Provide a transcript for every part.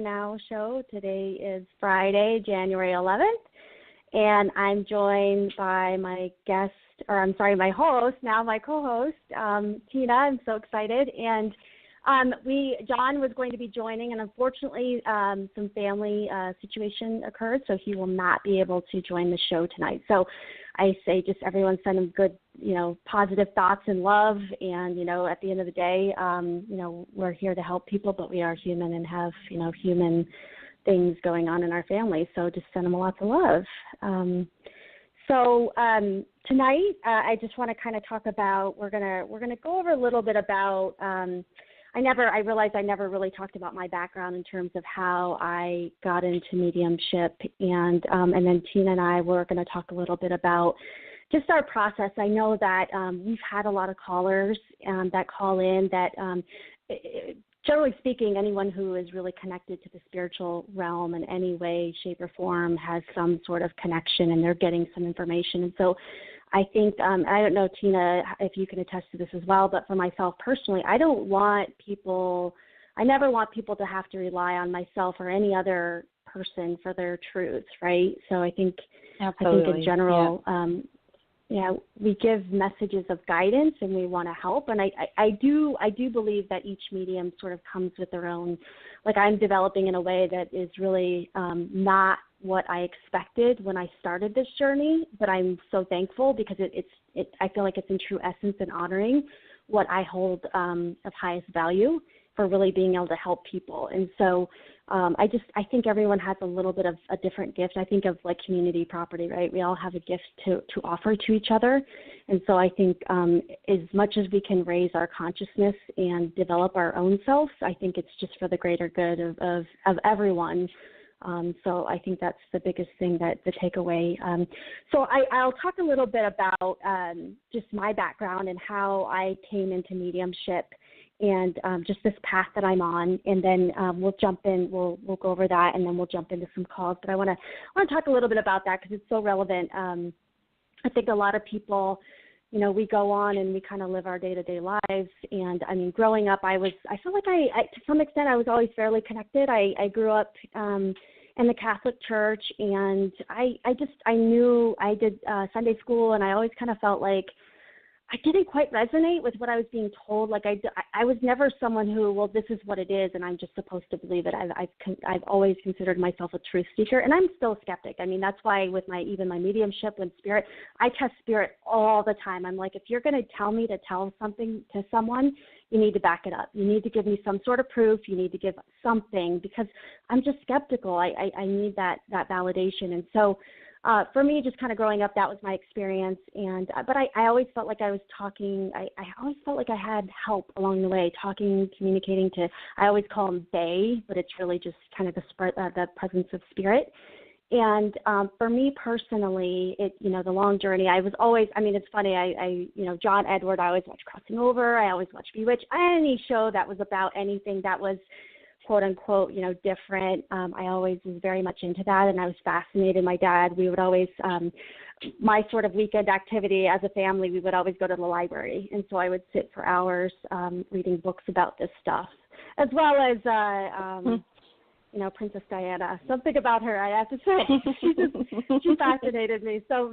Now show. Today is Friday, January 11th, and I'm joined by my host, now my co-host, Tina. I'm so excited. And John was going to be joining, and unfortunately, some family situation occurred, so he will not be able to join the show tonight. So I say just everyone send him good, positive thoughts and love. And, at the end of the day, we're here to help people, but we are human and have, human things going on in our family. So just send them lots of love. Tonight, I just want to kind of talk about, we're gonna go over a little bit about, I realized I never really talked about my background in terms of how I got into mediumship, and then Tina and I were going to talk a little bit about just our process. I know that we've had a lot of callers that call in that, generally speaking, anyone who is really connected to the spiritual realm in any way, shape, or form has some sort of connection, and they're getting some information. And so I think, I don't know, Tina, if you can attest to this as well, but for myself personally, I never want people to have to rely on myself or any other person for their truth, right? So I think in general, we give messages of guidance and we want to help. And I do believe that each medium sort of comes with their own, like I'm developing in a way that is really not what I expected when I started this journey, but I'm so thankful because I feel like it's in true essence and honoring what I hold of highest value for really being able to help people. And so I think everyone has a little bit of a different gift. I think of like community property, right? We all have a gift to offer to each other. And so I think as much as we can raise our consciousness and develop our own self, I think it's just for the greater good of everyone. So I think that's the biggest thing, that the takeaway. So I'll talk a little bit about just my background and how I came into mediumship and just this path that I'm on, and then we'll jump in. We'll go over that, and then we'll jump into some calls. But I want to talk a little bit about that because it's so relevant. I think a lot of people, we go on and we kind of live our day-to-day lives. And I mean, growing up, I feel like I to some extent, I was always fairly connected. I grew up in the Catholic Church, and I knew I did Sunday school, and I always kind of felt like I didn't quite resonate with what I was being told. Like I was never someone who, well, this is what it is, and I'm just supposed to believe it. I've always considered myself a truth seeker, and I'm still a skeptic. I mean, that's why with even my mediumship and spirit, I test spirit all the time. I'm like, if you're going to tell me to tell something to someone, you need to back it up. You need to give me some sort of proof. You need to give something, because I'm just skeptical. I need that validation. And so for me, just kind of growing up, that was my experience. And but I always felt like I was talking. I always felt like I had help along the way, talking, communicating to. I always call them they, but it's really just kind of the presence of spirit. And for me personally, the long journey, I was always. I mean, it's funny. I John Edward. I always watched Crossing Over. I always watched Bewitched. Any show that was about anything that was, quote unquote, different. I always was very much into that, and I was fascinated. My dad, we would always, my sort of weekend activity as a family, we would always go to the library, and so I would sit for hours reading books about this stuff, as well as, Princess Diana. Something about her, I have to say, she fascinated me. So,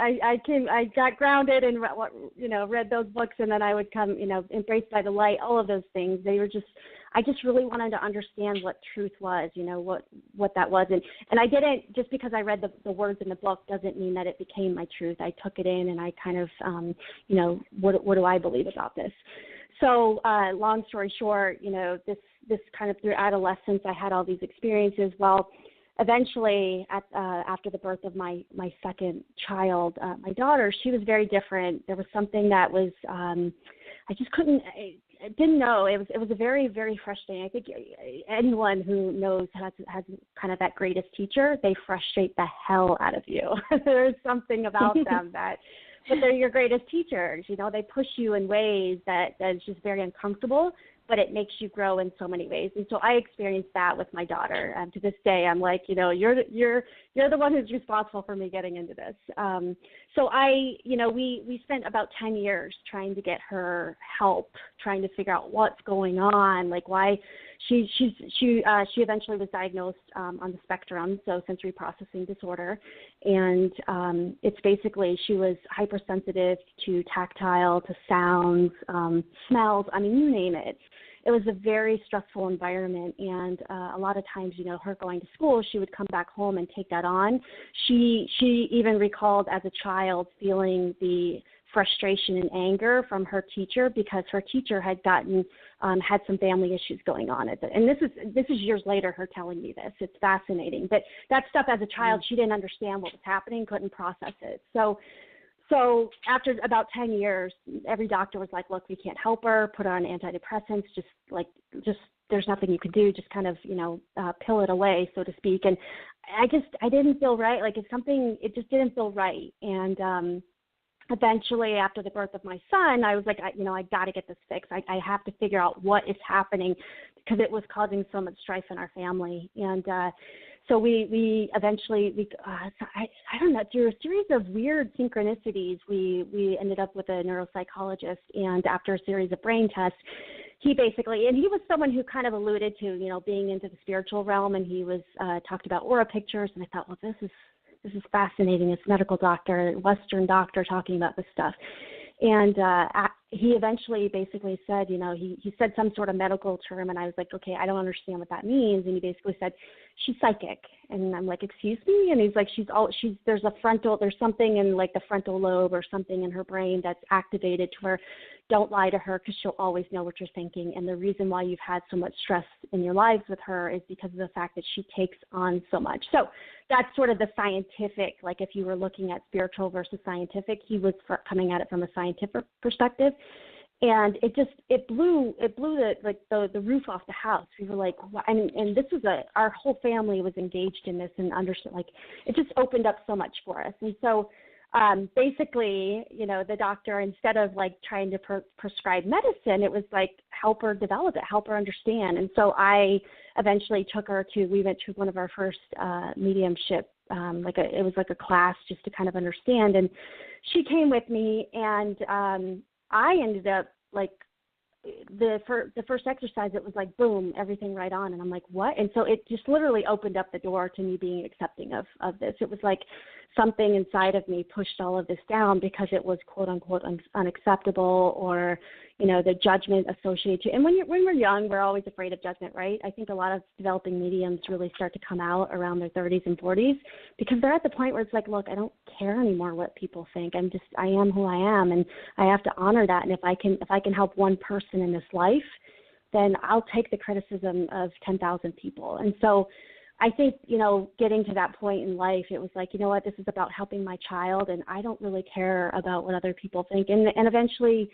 I got grounded and read those books, and then I would come, Embraced by the Light, all of those things. They were just. I just really wanted to understand what truth was, what that was. And I didn't, just because I read the words in the book doesn't mean that it became my truth. I took it in and I kind of, what do I believe about this? So long story short, this kind of through adolescence, I had all these experiences. Well, eventually, after the birth of my second child, my daughter, she was very different. There was something that was, I just didn't know. It was a very, very frustrating. I think anyone who knows has kind of that greatest teacher. They frustrate the hell out of you. There's something about them but they're your greatest teachers. They push you in ways that is just very uncomfortable, but it makes you grow in so many ways. And so I experienced that with my daughter. And to this day, I'm like, you're the one who's responsible for me getting into this. So we spent about 10 years trying to get her help, trying to figure out what's going on, like why she eventually was diagnosed on the spectrum, so sensory processing disorder, and it's basically she was hypersensitive to tactile, to sounds, smells. I mean, you name it. It was a very stressful environment, and a lot of times, her going to school, she would come back home and take that on. She even recalled as a child feeling the frustration and anger from her teacher because her teacher had had some family issues going on. And this is years later, her telling me this. It's fascinating. But that stuff as a child, she didn't understand what was happening, couldn't process it. So after about 10 years, every doctor was like, look, we can't help her, put her on antidepressants, just there's nothing you could do, just kind of, pill it away, so to speak. And I didn't feel right. Like it just didn't feel right. And eventually, after the birth of my son, I was like, I got to get this fixed. I have to figure out what is happening because it was causing so much strife in our family. And so we eventually, I don't know, through a series of weird synchronicities, we ended up with a neuropsychologist. And after a series of brain tests, he was someone who kind of alluded to, being into the spiritual realm. And he was talked about aura pictures. And I thought, well, this is fascinating. It's a medical doctor, Western doctor talking about this stuff. And he eventually basically said, he said some sort of medical term, and I was like, okay, I don't understand what that means. And he basically said, she's psychic. And I'm like, excuse me? And he's like, there's something in like the frontal lobe or something in her brain that's activated to where don't lie to her because she'll always know what you're thinking. And the reason why you've had so much stress in your lives with her is because of the fact that she takes on so much. So that's sort of the scientific, like if you were looking at spiritual versus scientific, he was coming at it from a scientific perspective. And it blew the roof off the house. We were like, and this was our whole family was engaged in this and understood, like, it just opened up so much for us. And so basically, the doctor, instead of like trying to prescribe medicine, it was like, help her develop it, help her understand. And so I eventually we went to one of our first mediumship, it was like a class just to kind of understand. And she came with me, and I ended up like the first exercise, it was like, boom, everything right on. And I'm like, what? And so it just literally opened up the door to me being accepting of this. It was like something inside of me pushed all of this down because it was quote unquote unacceptable, or, the judgment associated to, and when we're young, we're always afraid of judgment, right? I think a lot of developing mediums really start to come out around their 30s and 40s because they're at the point where it's like, look, I don't care anymore what people think. I am who I am, and I have to honor that. And if I can help one person in this life, then I'll take the criticism of 10,000 people. And so I think, getting to that point in life, it was like, you know what, this is about helping my child, and I don't really care about what other people think. And eventually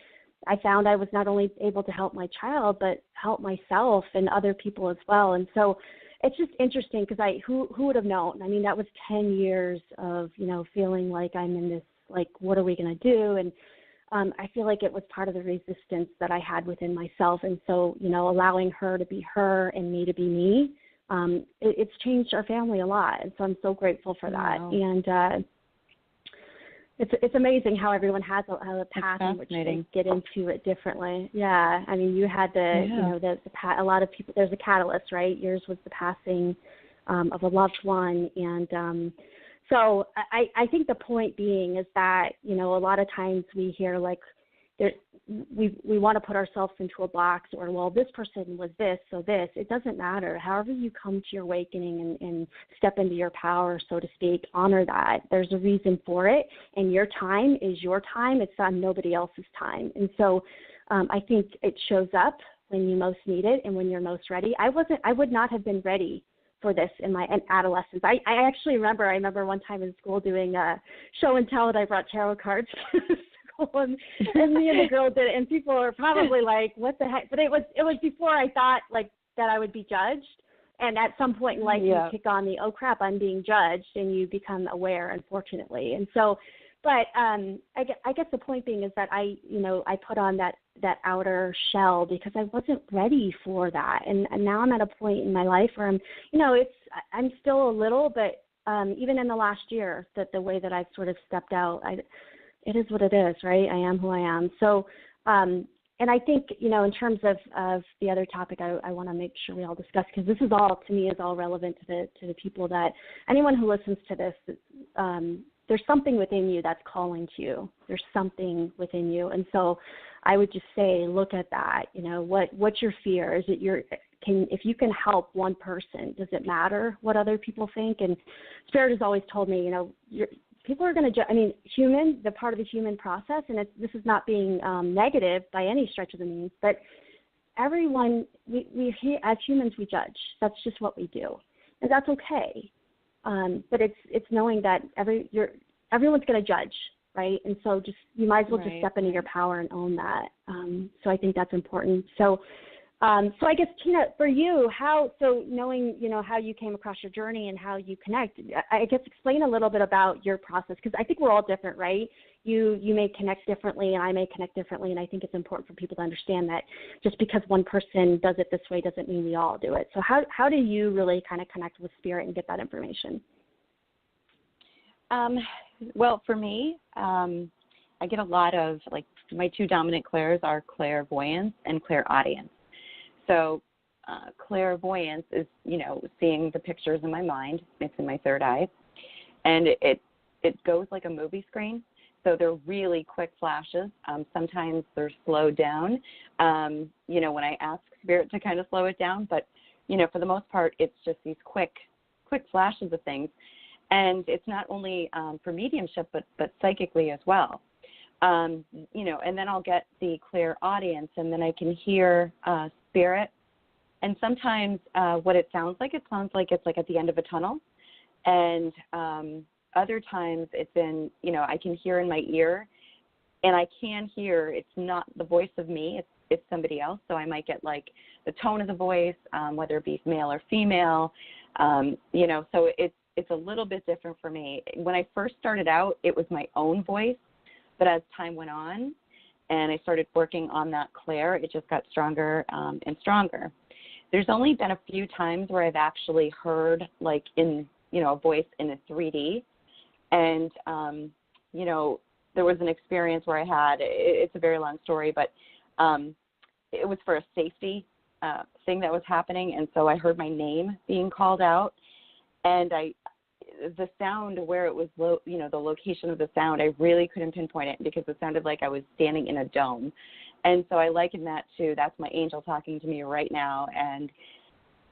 I found I was not only able to help my child, but help myself and other people as well. And so it's just interesting because who would have known? I mean, that was 10 years of, feeling like I'm in this, like, what are we going to do? And I feel like it was part of the resistance that I had within myself. And so, allowing her to be her and me to be me, it's changed our family a lot. And so I'm so grateful for that. Wow. And it's amazing how everyone has a path in which they get into it differently. Yeah. I mean, you had a lot of people, there's a catalyst, right? Yours was the passing of a loved one. And so I think the point being is that, a lot of times we hear like, we want to put ourselves into a box, or, well, this person was this, so this. It doesn't matter. However you come to your awakening and step into your power, so to speak, honor that. There's a reason for it, and your time is your time. It's on nobody else's time. And so I think it shows up when you most need it and when you're most ready. I would not have been ready for this in my adolescence. I actually remember one time in school doing a show and tell, and I brought tarot cards and me and the girl did it, and people are probably like, what the heck? But it was before I thought like that I would be judged. And at some point in life, you kick on the, oh crap, I'm being judged, and you become aware, unfortunately. And so, but I guess the point being is that I put on that outer shell because I wasn't ready for that. And now I'm at a point in my life where I'm still a little, but even in the last year, that the way that I've sort of stepped out, it is what it is, right? I am who I am. So and I think, in terms of the other topic, I want to make sure we all discuss, because this is all, to me, is all relevant to the people that, anyone who listens to this, there's something within you that's calling to you. There's something within you. And so I would just say, look at that. What's your fear? Is it if you can help one person, does it matter what other people think? And Spirit has always told me, people are going to the part of the human process, and this is not being negative by any stretch of the means, but everyone, we as humans, we judge. That's just what we do. And that's okay. But it's knowing that everyone's going to judge, right? And so you might as well just step into your power and own that. So I think that's important. So I guess, Tina, for you, knowing, how you came across your journey and how you connect, I guess explain a little bit about your process, because I think we're all different, right? You may connect differently and I may connect differently, and I think it's important for people to understand that just because one person does it this way doesn't mean we all do it. So how do you really kind of connect with Spirit and get that information? Well, for me, I get a lot of, my two dominant clairs are clairvoyance and clairaudience. So clairvoyance is, seeing the pictures in my mind. It's in my third eye. And it goes like a movie screen. So they're really quick flashes. Sometimes they're slowed down, when I ask Spirit to kind of slow it down. But, for the most part, it's just these quick flashes of things. And it's not only for mediumship, but psychically as well. And then I'll get the clairaudience, and then I can hear Spirit. And sometimes what it sounds like it's at the end of a tunnel. And other times it's in, I can hear in my ear, and I can hear it's not the voice of me, it's somebody else. So I might get the tone of the voice, whether it be male or female, so it's a little bit different for me. When I first started out, it was my own voice, but as time went on and I started working on that clair, it just got stronger and stronger. There's only been a few times where I've actually heard in, a voice in a 3D. And, there was an experience where I had, it's a very long story, but it was for a safety thing that was happening. And so I heard my name being called out, and the sound where it was, the location of the sound, I really couldn't pinpoint it because it sounded like I was standing in a dome. And so I liken that to, that's my angel talking to me right now. And,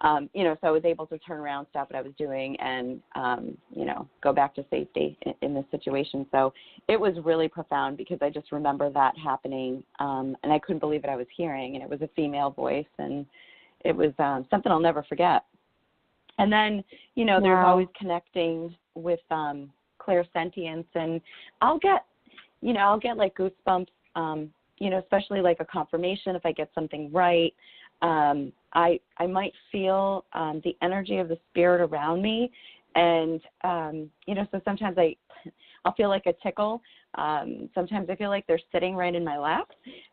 so I was able to turn around, stop what I was doing, and, go back to safety in this situation. So it was really profound because I just remember that happening, and I couldn't believe what I was hearing. And it was a female voice, and it was something I'll never forget. And then, Wow. There's always connecting with clairsentience, and I'll get goosebumps, especially like a confirmation if I get something right. I might feel the energy of the spirit around me, and so sometimes I'll feel like a tickle. Sometimes I feel like they're sitting right in my lap.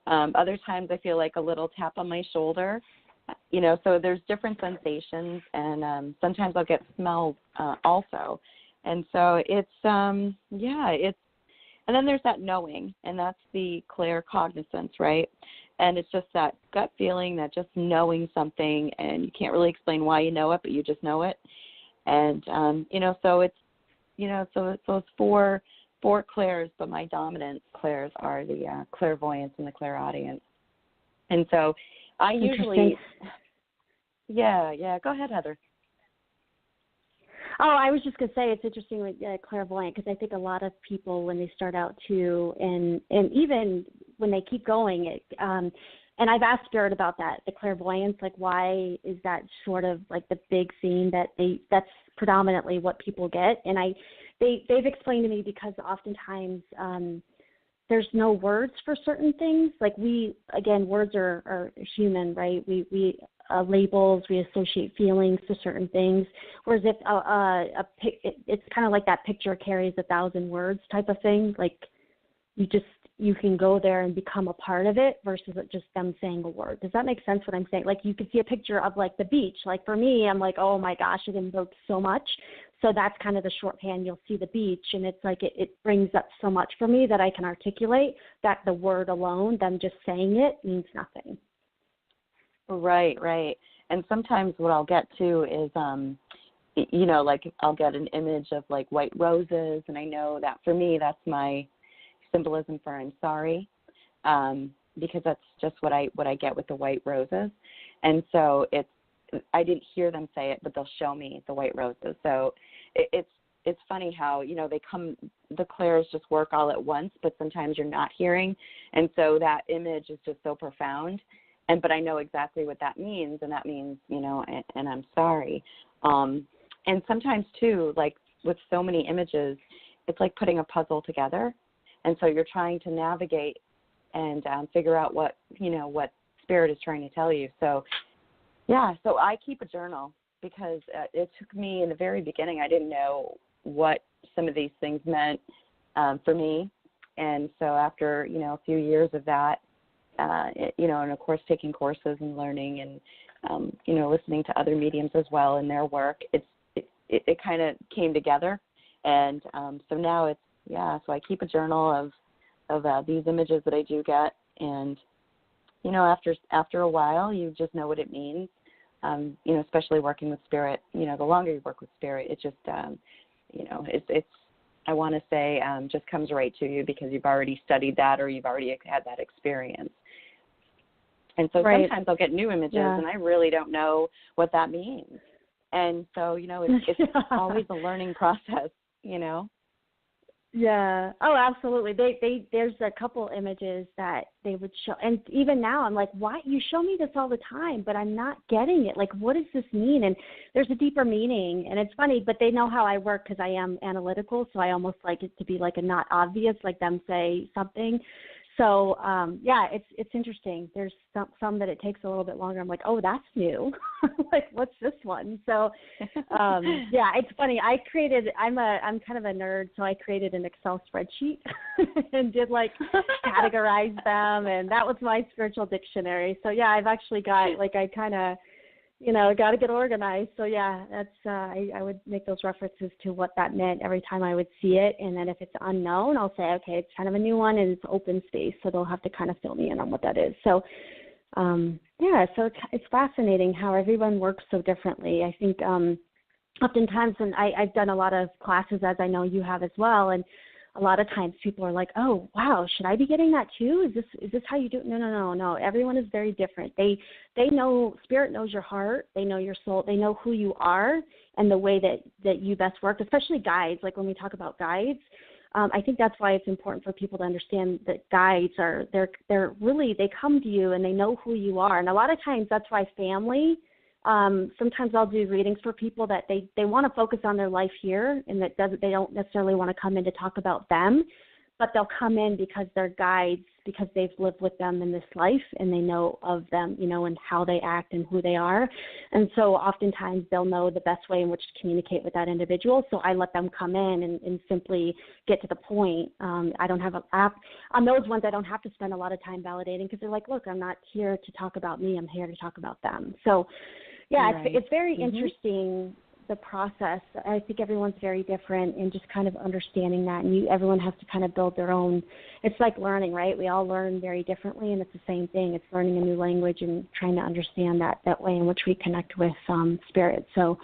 Other times I feel like a little tap on my shoulder. So there's different sensations, and sometimes I'll get smells also. And so it's, and then there's that knowing, and that's the claircognizance, right? And it's just that gut feeling, that just knowing something, and you can't really explain why you know it, but you just know it. And, so it's, so it's those four clairs, but my dominant clairs are the clairvoyance and the clairaudience. And so I usually, go ahead, Heather. Oh, I was just going to say it's interesting with clairvoyant, because I think a lot of people when they start out too, and even when they keep going, and I've asked Spirit about that, the clairvoyance, why is that sort of the big theme that's predominantly what people get, and they've explained to me because oftentimes there's no words for certain things. Words are human, right? We labels, we associate feelings to certain things. Whereas if it's kind of like that picture carries 1,000 words type of thing. You can go there and become a part of it versus it just them saying a word. Does that make sense what I'm saying? You could see a picture of the beach. For me, I'm oh my gosh, it invokes so much. So that's kind of the shorthand. You'll see the beach, and it's like it brings up so much for me that I can articulate that the word alone, them just saying it, means nothing. Right, right. And sometimes what I'll get to is, you know, like I'll get an image of like white roses, and I know that for me that's my symbolism for I'm sorry, because that's just what I get with the white roses. And so I didn't hear them say it, but they'll show me the white roses. So it's funny how, you know, the clairs just work all at once, but sometimes you're not hearing, and so that image is just so profound. But I know exactly what that means, and that means, you know, and I'm sorry. And sometimes too, like with so many images, it's like putting a puzzle together, and so you're trying to navigate and figure out what Spirit is trying to tell you. So, yeah, so I keep a journal because it took me in the very beginning. I didn't know what some of these things meant for me, and so after, you know, a few years of that, you know, and of course taking courses and learning and, you know, listening to other mediums as well in their work, it kind of came together. And so now so I keep a journal of these images that I do get. And, you know, after a while, you just know what it means, you know, especially working with Spirit. You know, the longer you work with Spirit, it just, you know, it's I want to say just comes right to you because you've already studied that or you've already had that experience. And so sometimes I'll get new images and I really don't know what that means. And so, you know, it's always a learning process, you know. Yeah. Oh, absolutely. There's a couple images that they would show. And even now I'm like, why? You show me this all the time, but I'm not getting it. Like, what does this mean? And there's a deeper meaning. And it's funny, but they know how I work because I am analytical. So I almost like it to be like a not obvious, like them say something. So, yeah, it's interesting. There's some that it takes a little bit longer. I'm like, oh, that's new. Like, what's this one? So, yeah, it's funny. I'm kind of a nerd, so I created an Excel spreadsheet and did categorize them, and that was my spiritual dictionary. So, yeah, I've actually got, I kind of, you know, got to get organized. So, yeah, that's I would make those references to what that meant every time I would see it. And then if it's unknown, I'll say, okay, it's kind of a new one and it's open space. So they'll have to kind of fill me in on what that is. So, yeah, so it's fascinating how everyone works so differently. I think oftentimes, and I've done a lot of classes, as I know you have as well, and a lot of times people are like, oh, wow, should I be getting that too? Is this how you do it? No. Everyone is very different. They know, Spirit knows your heart. They know your soul. They know who you are and the way that you best work, especially guides. Like when we talk about guides, I think that's why it's important for people to understand that guides they're really, they come to you and they know who you are. And a lot of times that's why family, sometimes I'll do readings for people that they want to focus on their life here, and they don't necessarily want to come in to talk about them, but they'll come in because they're guides, because they've lived with them in this life and they know of them, you know, and how they act and who they are. And so oftentimes they'll know the best way in which to communicate with that individual. So I let them come in and simply get to the point. I don't have on those ones, I don't have to spend a lot of time validating because they're like, look, I'm not here to talk about me. I'm here to talk about them. So yeah, it's very interesting, the process. I think everyone's very different in just kind of understanding that, and everyone has to kind of build their own. It's like learning, right? We all learn very differently, and it's the same thing. It's learning a new language and trying to understand that way in which we connect with Spirit. So,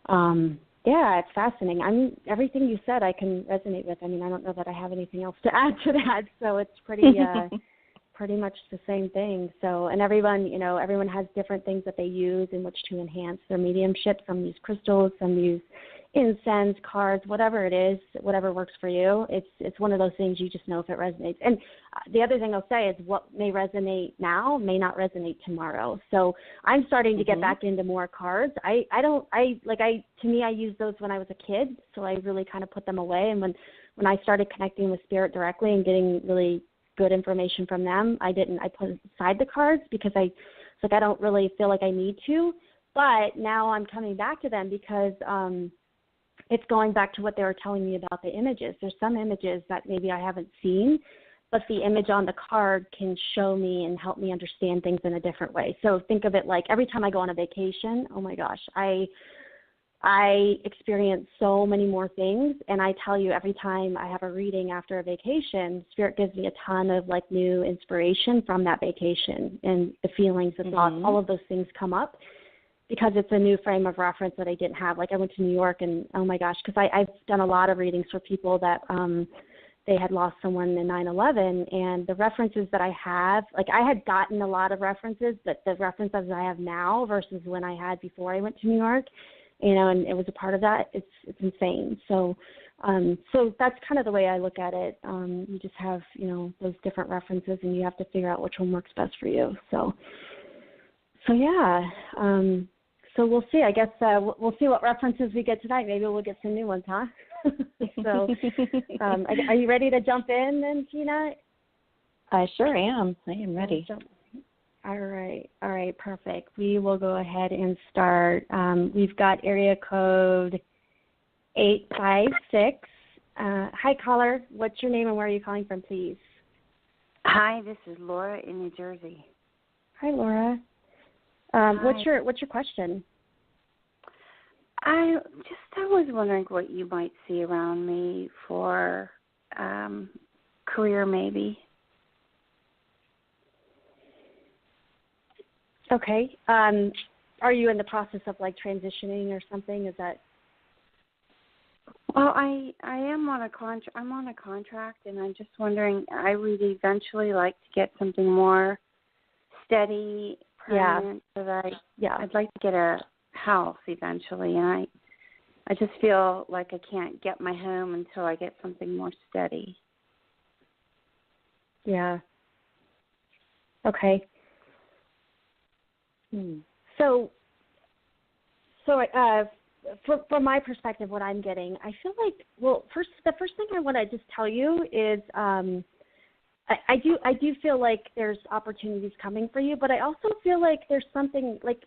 yeah, it's fascinating. Everything you said I can resonate with. I mean, I don't know that I have anything else to add to that, so it's pretty much the same thing. So, and everyone has different things that they use in which to enhance their mediumship. Some use crystals, some use incense, cards, whatever it is, whatever works for you. It's one of those things you just know if it resonates. And the other thing I'll say is what may resonate now may not resonate tomorrow. So I'm starting to get back into more cards. I used those when I was a kid, so I really kind of put them away. And when I started connecting with Spirit directly and getting really good information from them, I put aside the cards because I don't really feel like I need to. But now I'm coming back to them because it's going back to what they were telling me about the images. There's some images that maybe I haven't seen, but the image on the card can show me and help me understand things in a different way. So think of it like every time I go on a vacation, oh my gosh, I I experience so many more things, and I tell you, every time I have a reading after a vacation, Spirit gives me a ton of like new inspiration from that vacation, and the feelings and thoughts, all of those things come up because it's a new frame of reference that I didn't have. Like I went to New York, and oh my gosh, because I've done a lot of readings for people that they had lost someone in 9/11, and the references that I have, like I had gotten a lot of references, but the references I have now versus when I had before I went to New York, and it was a part of that. It's insane. So that's kind of the way I look at it. You just have, those different references, and you have to figure out which one works best for you. So yeah. So we'll see. I guess we'll see what references we get tonight. Maybe we'll get some new ones, huh? So are you ready to jump in then, Tina? I sure am. I am ready. All right, perfect. We will go ahead and start. We've got area code 856. Hi, caller. What's your name and where are you calling from, please? Hi, this is Laura in New Jersey. Hi, Laura. Hi. What's your question? I was wondering what you might see around me for career, maybe. Okay. Are you in the process of like transitioning or something? Is that? Well, I am on a contract. I'm on a contract, and I'm just wondering. I would eventually like to get something more steady, permanent. Yeah. I'd like to get a house eventually, and I just feel like I can't get my home until I get something more steady. Yeah. Okay. So, from my perspective, what I'm getting, I feel like, the first thing I want to just tell you is, I do feel like there's opportunities coming for you, but I also feel like there's something like,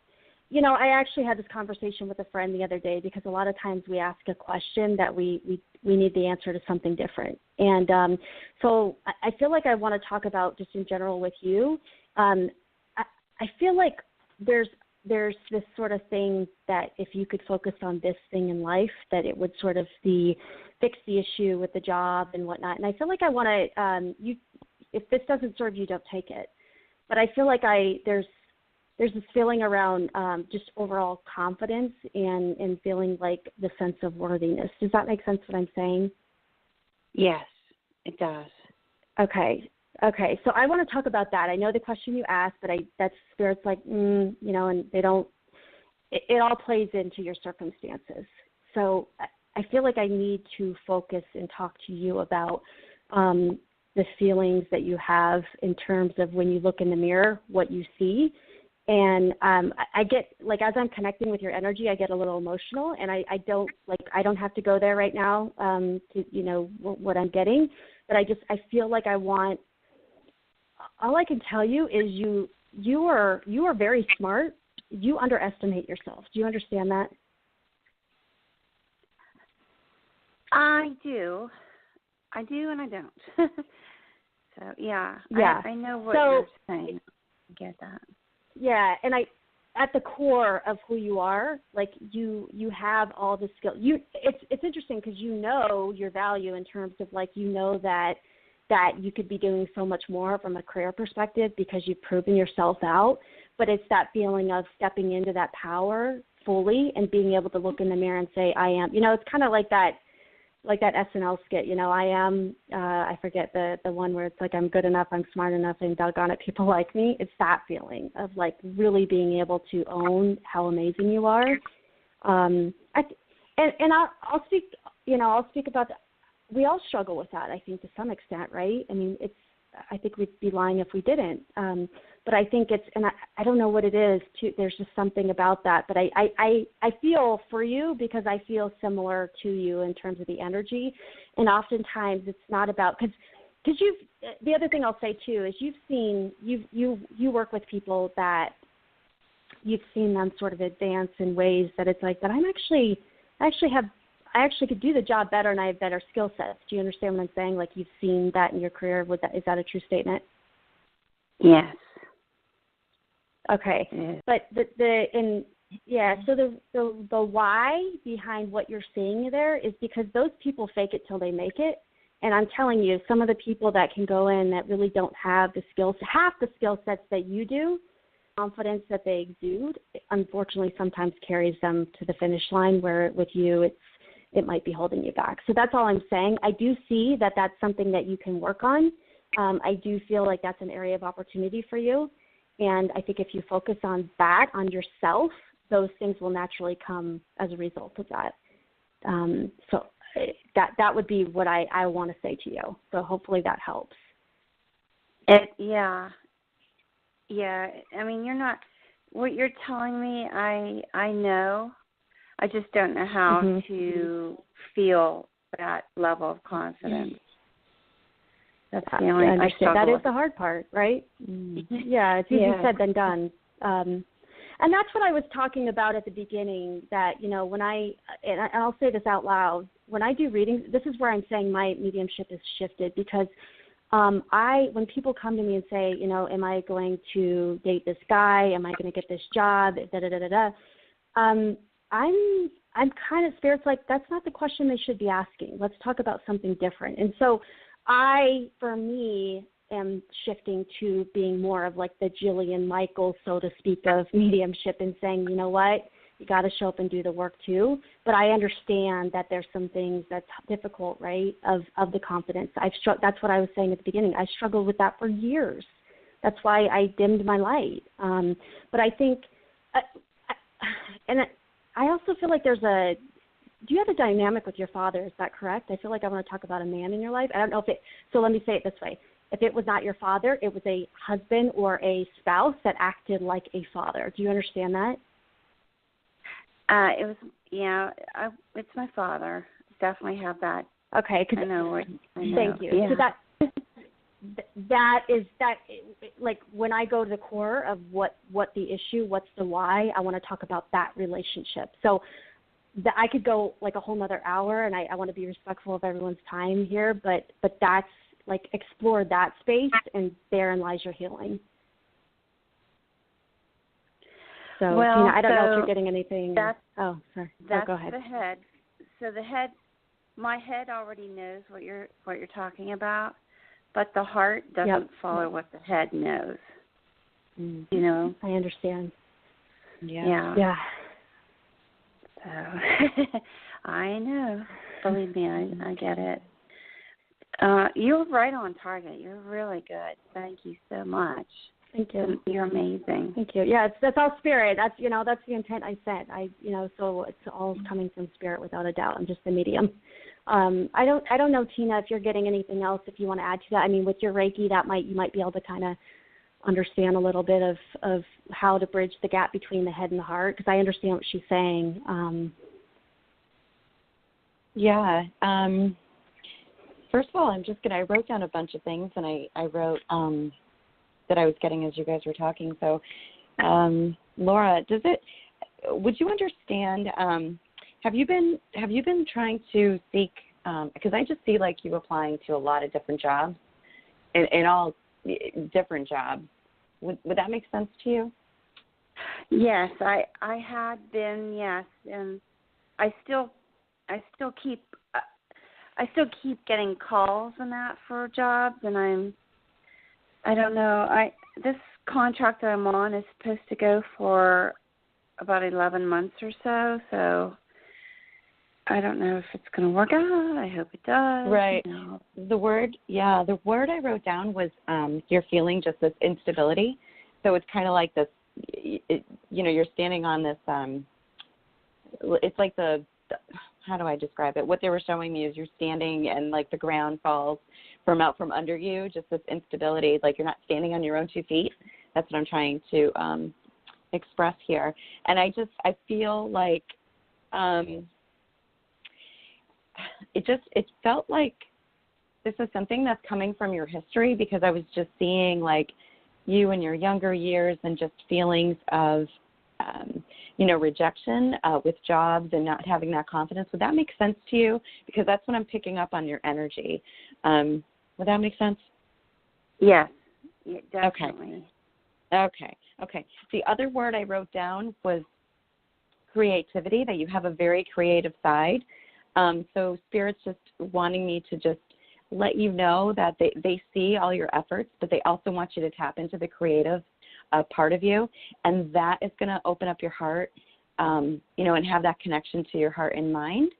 I actually had this conversation with a friend the other day because a lot of times we ask a question that we need the answer to something different. And so I feel like I want to talk about just in general with you. I feel like there's this sort of thing that if you could focus on this thing in life, that it would sort of fix the issue with the job and whatnot. And I feel like I want to, if this doesn't serve you, don't take it. But I feel like there's this feeling around just overall confidence and feeling like the sense of worthiness. Does that make sense what I'm saying? Yes, it does. Okay. So I want to talk about that. I know the question you asked, but that's Spirit's like, and they don't, it all plays into your circumstances. So I feel like I need to focus and talk to you about the feelings that you have in terms of when you look in the mirror, what you see. And I get, like, as I'm connecting with your energy, I get a little emotional, and I don't have to go there right now to, what I'm getting, but I feel like all I can tell you is you are very smart. You underestimate yourself. Do you understand that? I do, and I don't. So, yeah. I know what you're saying. I get that. Yeah, and at the core of who you are, like you have all the skill. It's interesting because you know your value in terms of like that you could be doing so much more from a career perspective because you've proven yourself out. But it's that feeling of stepping into that power fully and being able to look in the mirror and say, I am. It's kind of like that SNL skit, I am, I forget the one where it's like, I'm good enough, I'm smart enough, and doggone it, people like me. It's that feeling of like really being able to own how amazing you are. And I'll speak about that. We all struggle with that, I think, to some extent, right? I mean, I think we'd be lying if we didn't. But I think and I don't know what it is. There's just something about that. But I feel for you because I feel similar to you in terms of the energy. And oftentimes it's not about, because the other thing I'll say too is you work with people that you've seen them sort of advance in ways that it's like that I actually could do the job better and I have better skill sets. Do you understand what I'm saying? Like you've seen that in your career. Is that a true statement? Yes. Okay. Yes. But Yeah, so the why behind what you're seeing there is because those people fake it till they make it. And I'm telling you, some of the people that can go in that really don't have the skills, half the skill sets that you do, confidence that they exude, unfortunately sometimes carries them to the finish line, where with you it might be holding you back. So that's all I'm saying. I do see that that's something that you can work on. I do feel like that's an area of opportunity for you. And I think if you focus on that, on yourself, those things will naturally come as a result of that. So that would be what I want to say to you. So hopefully that helps. Yeah. I mean, what you're telling me, I know. I just don't know how to feel that level of confidence. That's the only I struggle that is with. the hard part, right? Yeah, it's easier said than done. And that's what I was talking about at the beginning, that, when and I'll say this out loud, when I do readings, this is where I'm saying my mediumship has shifted, because when people come to me and say, am I going to date this guy? Am I going to get this job? I'm kind of, Spirit's like, that's not the question they should be asking. Let's talk about something different. And so for me, am shifting to being more of like the Jillian Michaels, so to speak, of mediumship, and saying, you know what, you got to show up and do the work too. But I understand that there's some things that's difficult, right, of the confidence. That's what I was saying at the beginning. I struggled with that for years. That's why I dimmed my light. But I think, I also feel like do you have a dynamic with your father? Is that correct? I feel like I want to talk about a man in your life. I don't know so let me say it this way. If it was not your father, it was a husband or a spouse that acted like a father. Do you understand that? It was, it's my father. Definitely have that. Okay. I know. Thank you. Yeah. So that is like when I go to the core of what the issue, what's the why, I want to talk about that relationship. So I could go like a whole nother hour, and I want to be respectful of everyone's time here, but that's like, explore that space, and therein lies your healing. So, Tina, I don't know if you're getting anything. Sorry. Go ahead. The head. So my head already knows what you're talking about, but the heart doesn't follow what the head knows. I understand. Yeah. So I know. Believe me, I get it. You're right on target. You're really good. Thank you so much. Thank you. You're amazing. Thank you. Yeah, that's all spirit. That's that's the intent I set. So it's all coming from spirit without a doubt. I'm just the medium. I don't know, Tina, if you're getting anything else, if you want to add to that. I mean, with your Reiki, you might be able to kind of understand a little bit of how to bridge the gap between the head and the heart, because I understand what she's saying. First of all, I wrote down a bunch of things, and I wrote that I was getting as you guys were talking. So, Laura, would you understand, have you been trying to seek, because I just see like you applying to a lot of different jobs, and all different jobs. Would that make sense to you? Yes, I had been, yes, and I still keep getting calls and that for jobs, and I don't know. This contract that I'm on is supposed to go for about 11 months or so I don't know if it's going to work out. I hope it does. Right. The word I wrote down was you're feeling just this instability. So it's kind of like this, you're standing on this, it's like how do I describe it? What they were showing me is you're standing and like the ground falls out from under you, just this instability, like you're not standing on your own 2 feet. That's what I'm trying to express here. And I feel like it felt like this is something that's coming from your history, because I was just seeing like you in your younger years and just feelings of rejection with jobs and not having that confidence. Would that make sense to you? Because that's what I'm picking up on your energy. Would that make sense? Yes, definitely. Okay. The other word I wrote down was creativity, that you have a very creative side. So Spirit's just wanting me to just let you know that they see all your efforts, but they also want you to tap into the creative part of you, and that is going to open up your heart, and have that connection to your heart and mind,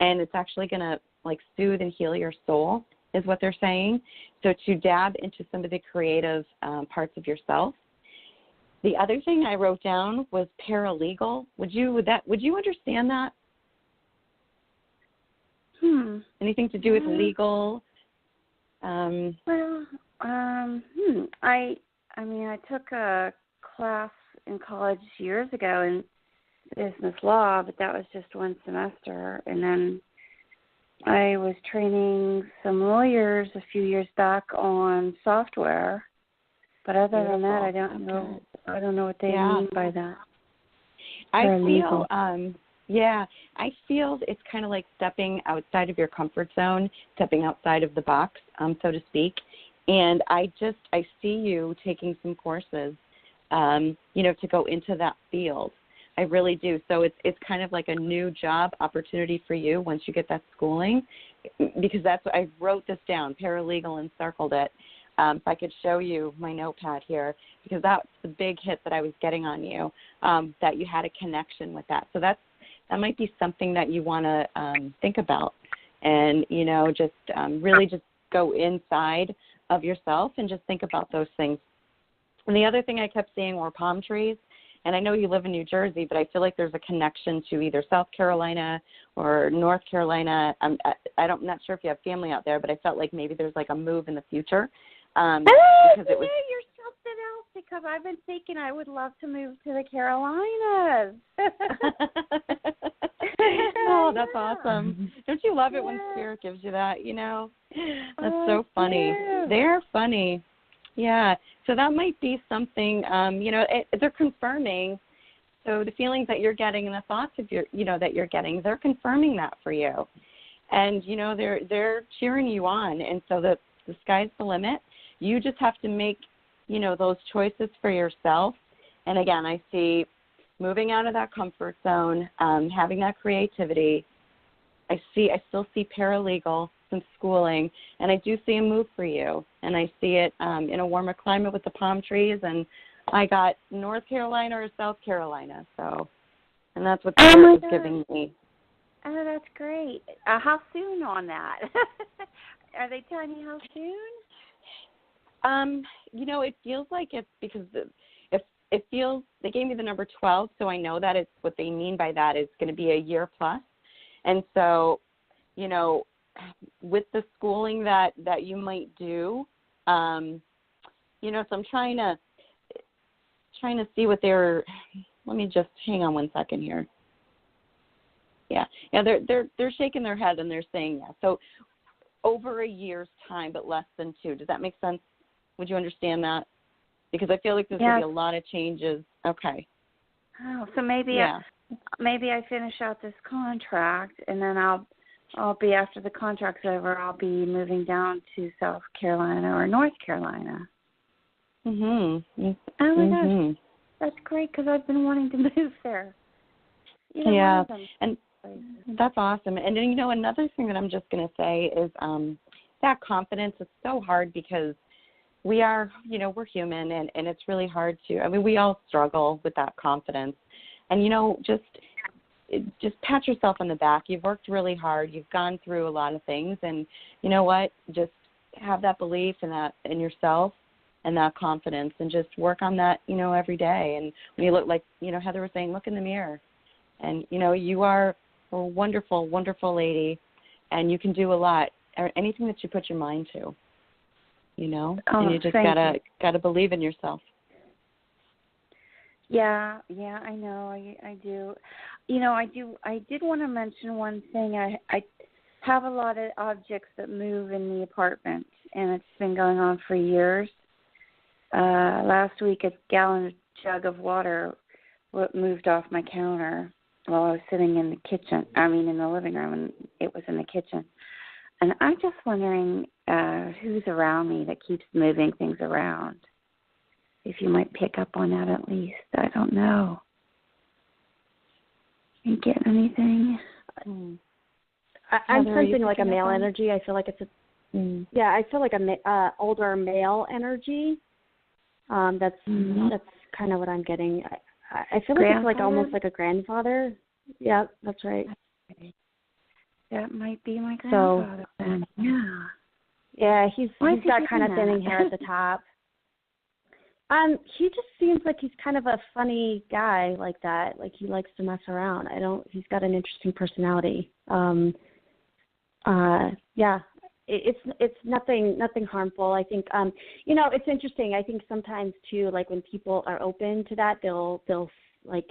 and it's actually going to like soothe and heal your soul, is what they're saying. So to dab into some of the creative parts of yourself. The other thing I wrote down was paralegal. Would you understand that? Anything to do with legal? I took a class in college years ago in business law, but that was just one semester. And then I was training some lawyers a few years back on software. But other than that, I don't know. I don't know what they mean by that. I feel it's kind of like stepping outside of your comfort zone, stepping outside of the box, so to speak. And I see you taking some courses, to go into that field. I really do. So it's kind of like a new job opportunity for you once you get that schooling, because that's what I wrote this down, paralegal, and circled it. If I could show you my notepad here, because that's the big hit that I was getting on you, that you had a connection with that. So that might be something that you want to think about, and, really just go inside of yourself and just think about those things. And the other thing I kept seeing were palm trees. And I know you live in New Jersey, but I feel like there's a connection to either South Carolina or North Carolina. I'm not sure if you have family out there, but I felt like maybe there's like a move in the future. You're something else, because I've been thinking I would love to move to the Carolinas. Oh, that's awesome. Don't you love it when Spirit gives you that, That's so funny. They're funny. Yeah. So that might be something, they're confirming. So the feelings that you're getting and the thoughts that you're getting, they're confirming that for you. And, they're cheering you on. And so the sky's the limit. You just have to make, those choices for yourself. And again, I see moving out of that comfort zone, having that creativity. I still see paralegal, some schooling, and I do see a move for you. And I see it in a warmer climate with the palm trees, and I got North Carolina or South Carolina. So, and that's what the Spirit is giving me. Oh, that's great. How soon on that? Are they telling you how soon? It feels like it's because it feels, they gave me the number 12, so I know that it's what they mean by that is going to be a year plus. And so, with the schooling that you might do, so I'm trying to see what let me just hang on one second here. Yeah, they're shaking their head and they're saying yeah. So over a year's time, but less than 2. Does that make sense? Would you understand that? Because I feel like there's going to be a lot of changes. Okay. Oh, so maybe I finish out this contract, and then I'll be, after the contract's over, I'll be moving down to South Carolina or North Carolina. Mhm. Oh my gosh, that's great, because I've been wanting to move there. And that's awesome. And then, another thing that I'm just going to say is that confidence is so hard, because we are, we're human, and it's really hard we all struggle with that confidence. And, just pat yourself on the back. You've worked really hard. You've gone through a lot of things, and you know what? Just have that belief in yourself and that confidence, and just work on that, every day. And when you look, like, Heather was saying, look in the mirror, and, you are a wonderful, wonderful lady, and you can do a lot, or anything that you put your mind to, and you just gotta believe in yourself. Yeah, I know, I do. I did want to mention one thing. I have a lot of objects that move in the apartment, and it's been going on for years. Last week, a jug of water moved off my counter while I was sitting in the kitchen. In the living room, and it was in the kitchen. And I'm just wondering who's around me that keeps moving things around. If you might pick up on that at least. I don't know. Can't get anything. I'm sensing like a male energy. I feel like it's I feel like a older male energy. That's kind of what I'm getting. I feel like it's like almost like a grandfather. Yeah, that's right. That might be my grandfather. So, yeah, he's got kind of thinning hair at the top. He just seems like he's kind of a funny guy like that. Like he likes to mess around. He's got an interesting personality. It's nothing harmful. I think it's interesting. I think sometimes too, like when people are open to that, they'll like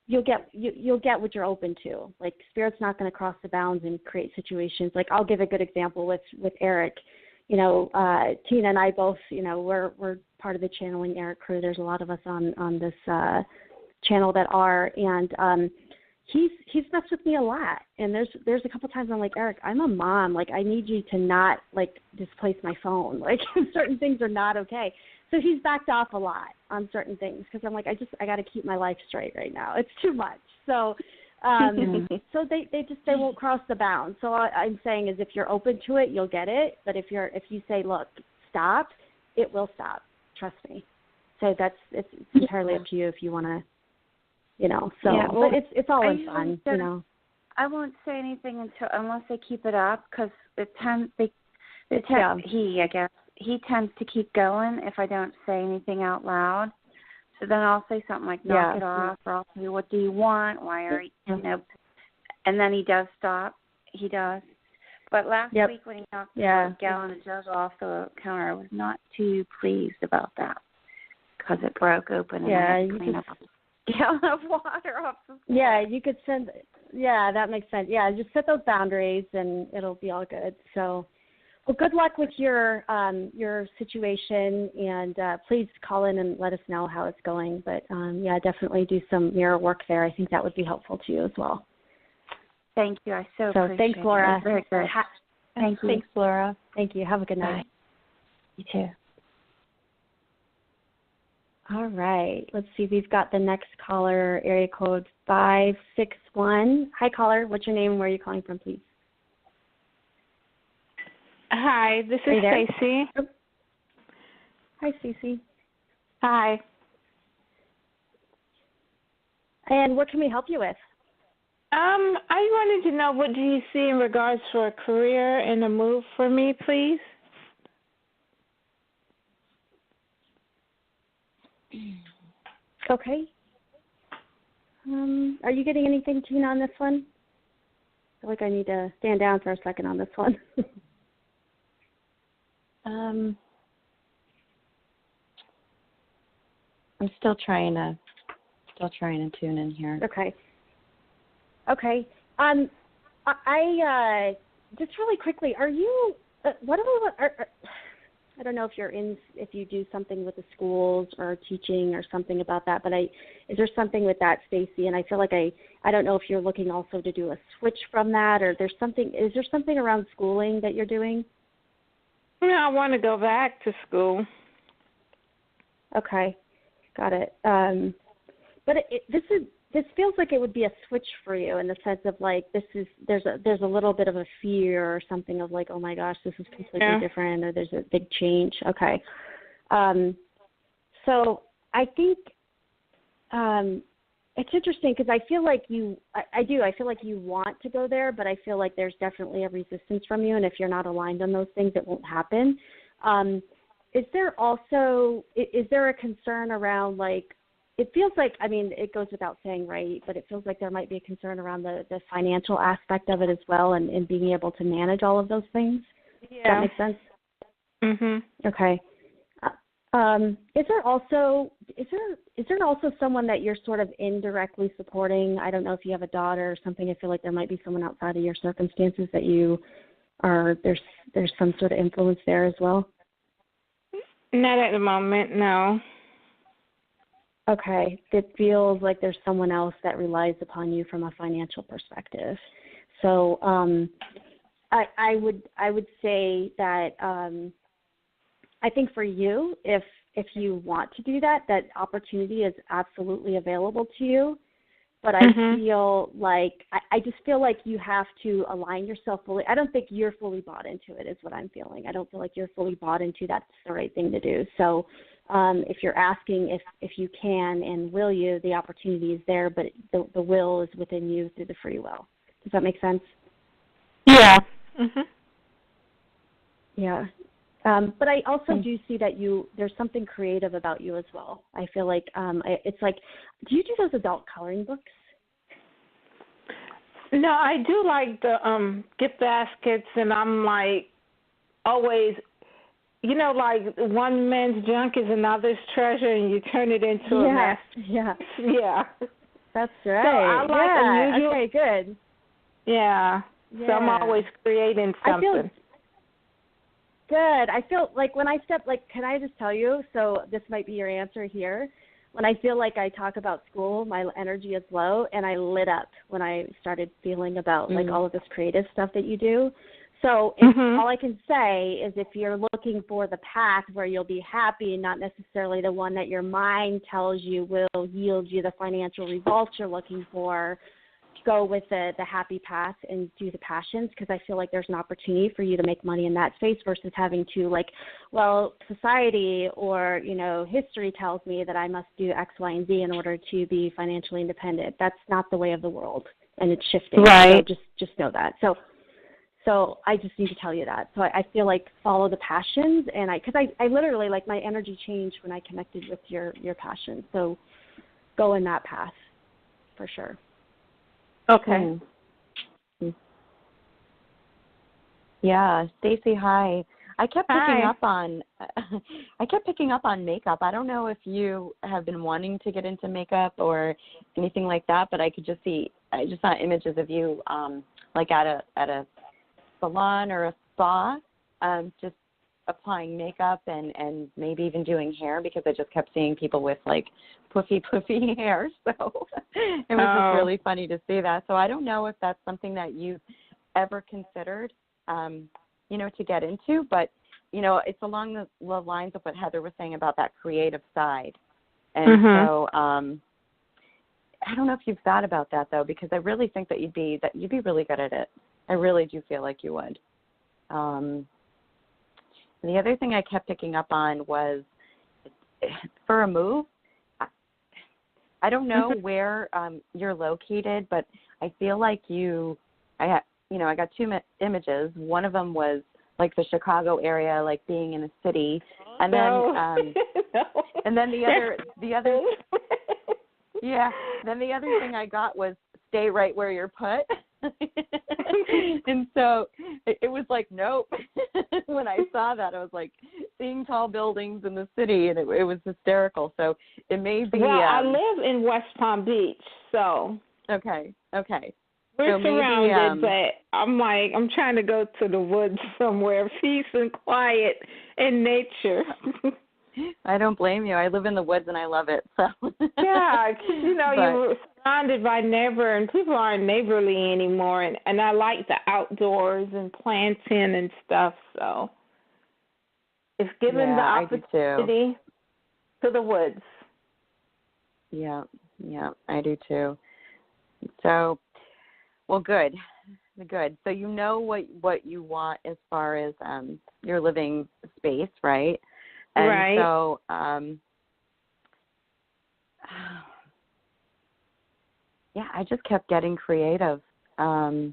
you'll get what you're open to. Like Spirit's not going to cross the bounds and create situations. Like I'll give a good example with Erik. Tina and I both, we're part of the channeling Erik crew. There's a lot of us on this channel that are, and he's messed with me a lot. And there's a couple times I'm like, Erik, I'm a mom. Like I need you to not like displace my phone. Like certain things are not okay. So he's backed off a lot on certain things because I'm like, I got to keep my life straight right now. It's too much. So. So they won't cross the bounds. So I'm saying is if you're open to it, you'll get it. But if you say, look, stop, it will stop. Trust me. So it's entirely up to you if you want to, So, but it's all in fun, I won't say anything unless they keep it up because he tends to keep going if I don't say anything out loud. So then I'll say something like, knock it off, or I'll say, what do you want? Why are you, and then he does stop. He does. But last week when he knocked a gallon of jug off the counter, I was not too pleased about that because it broke open and I had to clean up a gallon of water off the floor. Yeah, you could send, that makes sense. Yeah, just set those boundaries and it'll be all good. So. Well, good luck with your situation, and please call in and let us know how it's going. But, definitely do some mirror work there. I think that would be helpful to you as well. Thank you. I so appreciate it. Thanks, Laura. Very good. Thank you. Thanks, Laura. Thank you. Have a good night. Bye. You too. All right. Let's see. We've got the next caller, area code 561. Hi, caller. What's your name and where are you calling from, please? Hi, this is Stacy. Hi, Stacy. Hi. And what can we help you with? I wanted to know, what do you see in regards for a career and a move for me, please? Okay. Are you getting anything, Tina, on this one? I feel like I need to stand down for a second on this one. I'm still trying to tune in here. Okay. I just really quickly, are you? I don't know if you do something with the schools or teaching or something about that, but is there something with that, Stacy? And I feel like I don't know if you're looking also to do a switch from that, or is there something around schooling that you're doing? No, I want to go back to school. Okay, got it. But this feels like it would be a switch for you in the sense of like there's a little bit of a fear or something of like, oh my gosh, this is completely different, or there's a big change. Okay, so I think it's interesting because I feel like I feel like you want to go there, but I feel like there's definitely a resistance from you, and if you're not aligned on those things, it won't happen. Is there a concern around like? It feels like, I mean, it goes without saying, right, but it feels like there might be a concern around the financial aspect of it as well and being able to manage all of those things. Yeah. Does that make sense? Mm-hmm. Okay. Is there also someone that you're sort of indirectly supporting? I don't know if you have a daughter or something. I feel like there might be someone outside of your circumstances that you are, there's some sort of influence there as well? Not at the moment, no. Okay. It feels like there's someone else that relies upon you from a financial perspective. So I would say that I think for you, if you want to do that, that opportunity is absolutely available to you. but I feel like I just feel like you have to align yourself fully. I don't think you're fully bought into it is what I'm feeling. I don't feel like you're fully bought into that's the right thing to do. So if you're asking if you can and will you, the opportunity is there, but the will is within you through the free will. Does that make sense? Yeah. Yeah. But I also do see that there's something creative about you as well. I feel like it's like, do you do those adult coloring books? No, I do like the gift baskets, and I'm like always, like one man's junk is another's treasure, and you turn it into a mess. Yeah. Yeah. That's right. So I like unusual. Okay, good. Yeah. So I'm always creating something. Good. I feel like when I can I just tell you, so this might be your answer here. When I feel like I talk about school, my energy is low, and I lit up when I started feeling about like all of this creative stuff that you do. So all I can say is if you're looking for the path where you'll be happy, not necessarily the one that your mind tells you will yield you the financial results you're looking for, go with the happy path and do the passions, because I feel like there's an opportunity for you to make money in that space versus having to society or, history tells me that I must do X, Y, and Z in order to be financially independent. That's not the way of the world, and it's shifting. Right. So just know that. So I just need to tell you that. So I feel like follow the passions, and because I literally, like, my energy changed when I connected with your passion. So go in that path for sure. Okay. Yeah, Stacy, hi. I kept picking up on makeup. I don't know if you have been wanting to get into makeup or anything like that, but I just saw images of you like at a salon or a spa, just applying makeup and maybe even doing hair, because I just kept seeing people with like poofy hair. So it was just really funny to see that. So I don't know if that's something that you've ever considered, to get into, but, it's along the lines of what Heather was saying about that creative side. And so I don't know if you've thought about that, though, because I really think that you'd be really good at it. I really do feel like you would. The other thing I kept picking up on was for a move. I don't know where you're located, but I feel like I got two images. One of them was like the Chicago area, like being in a city, and then and then the other yeah. Then the other thing I got was stay right where you're put. And so it was like, nope. When I saw that, I was like seeing tall buildings in the city, and it was hysterical. So it may be. Well, I live in West Palm Beach, so. Okay. We're so surrounded, but I'm trying to go to the woods somewhere, peace and quiet and nature. I don't blame you. I live in the woods and I love it. So. Yeah, you're surrounded by neighbor, and people aren't neighborly anymore, and I like the outdoors and planting and stuff. So, if given the opportunity, to the woods. Yeah, I do too. So, well, good. So you know what you want as far as your living space, right? And right. So, I just kept getting creative. I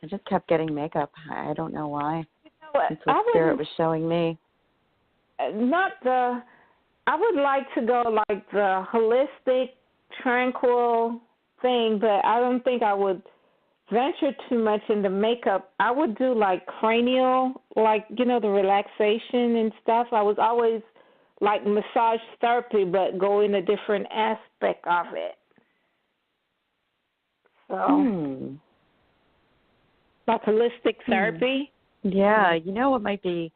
just kept getting makeup. I don't know why. That's what Spirit was showing me. I would like to go like the holistic, tranquil thing, but I don't think I would venture too much into makeup. I would do like cranial, like, the relaxation and stuff. I was always like massage therapy, but go in a different aspect of it. So, like holistic therapy. Yeah, it might be,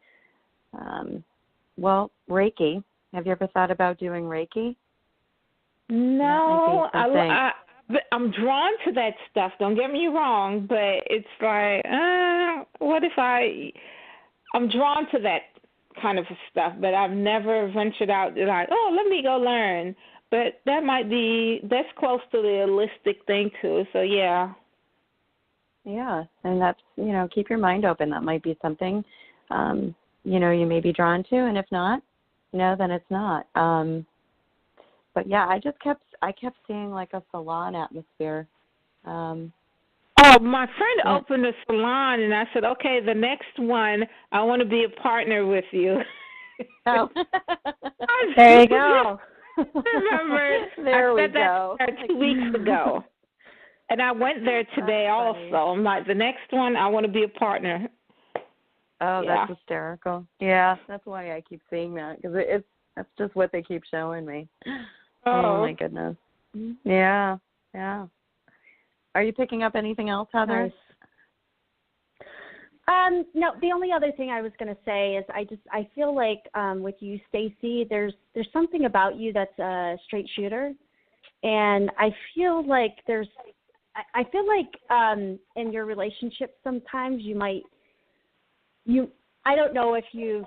Reiki. Have you ever thought about doing Reiki? No, I'm drawn to that stuff. Don't get me wrong, but it's like, what if I'm drawn to that kind of stuff, but I've never ventured out like, let me go learn. But that's close to the holistic thing too. So yeah. Yeah, and that's, keep your mind open. That might be something, you may be drawn to, and if not, then it's not. But yeah, I kept seeing like a salon atmosphere. Oh, my friend opened a salon, and I said, okay, the next one, I want to be a partner with you. Oh. There you go. Remember, there I said we go. that 2 weeks ago. And I went there today also. I'm like, the next one, I want to be a partner. Oh, yeah. That's hysterical. Yeah, that's why I keep seeing that, because that's just what they keep showing me. Oh my goodness. Yeah. Are you picking up anything else, Heather? Nice. No, the only other thing I was going to say is I feel like with you, Stacy, there's something about you that's a straight shooter, and I feel like in your relationship sometimes I don't know if you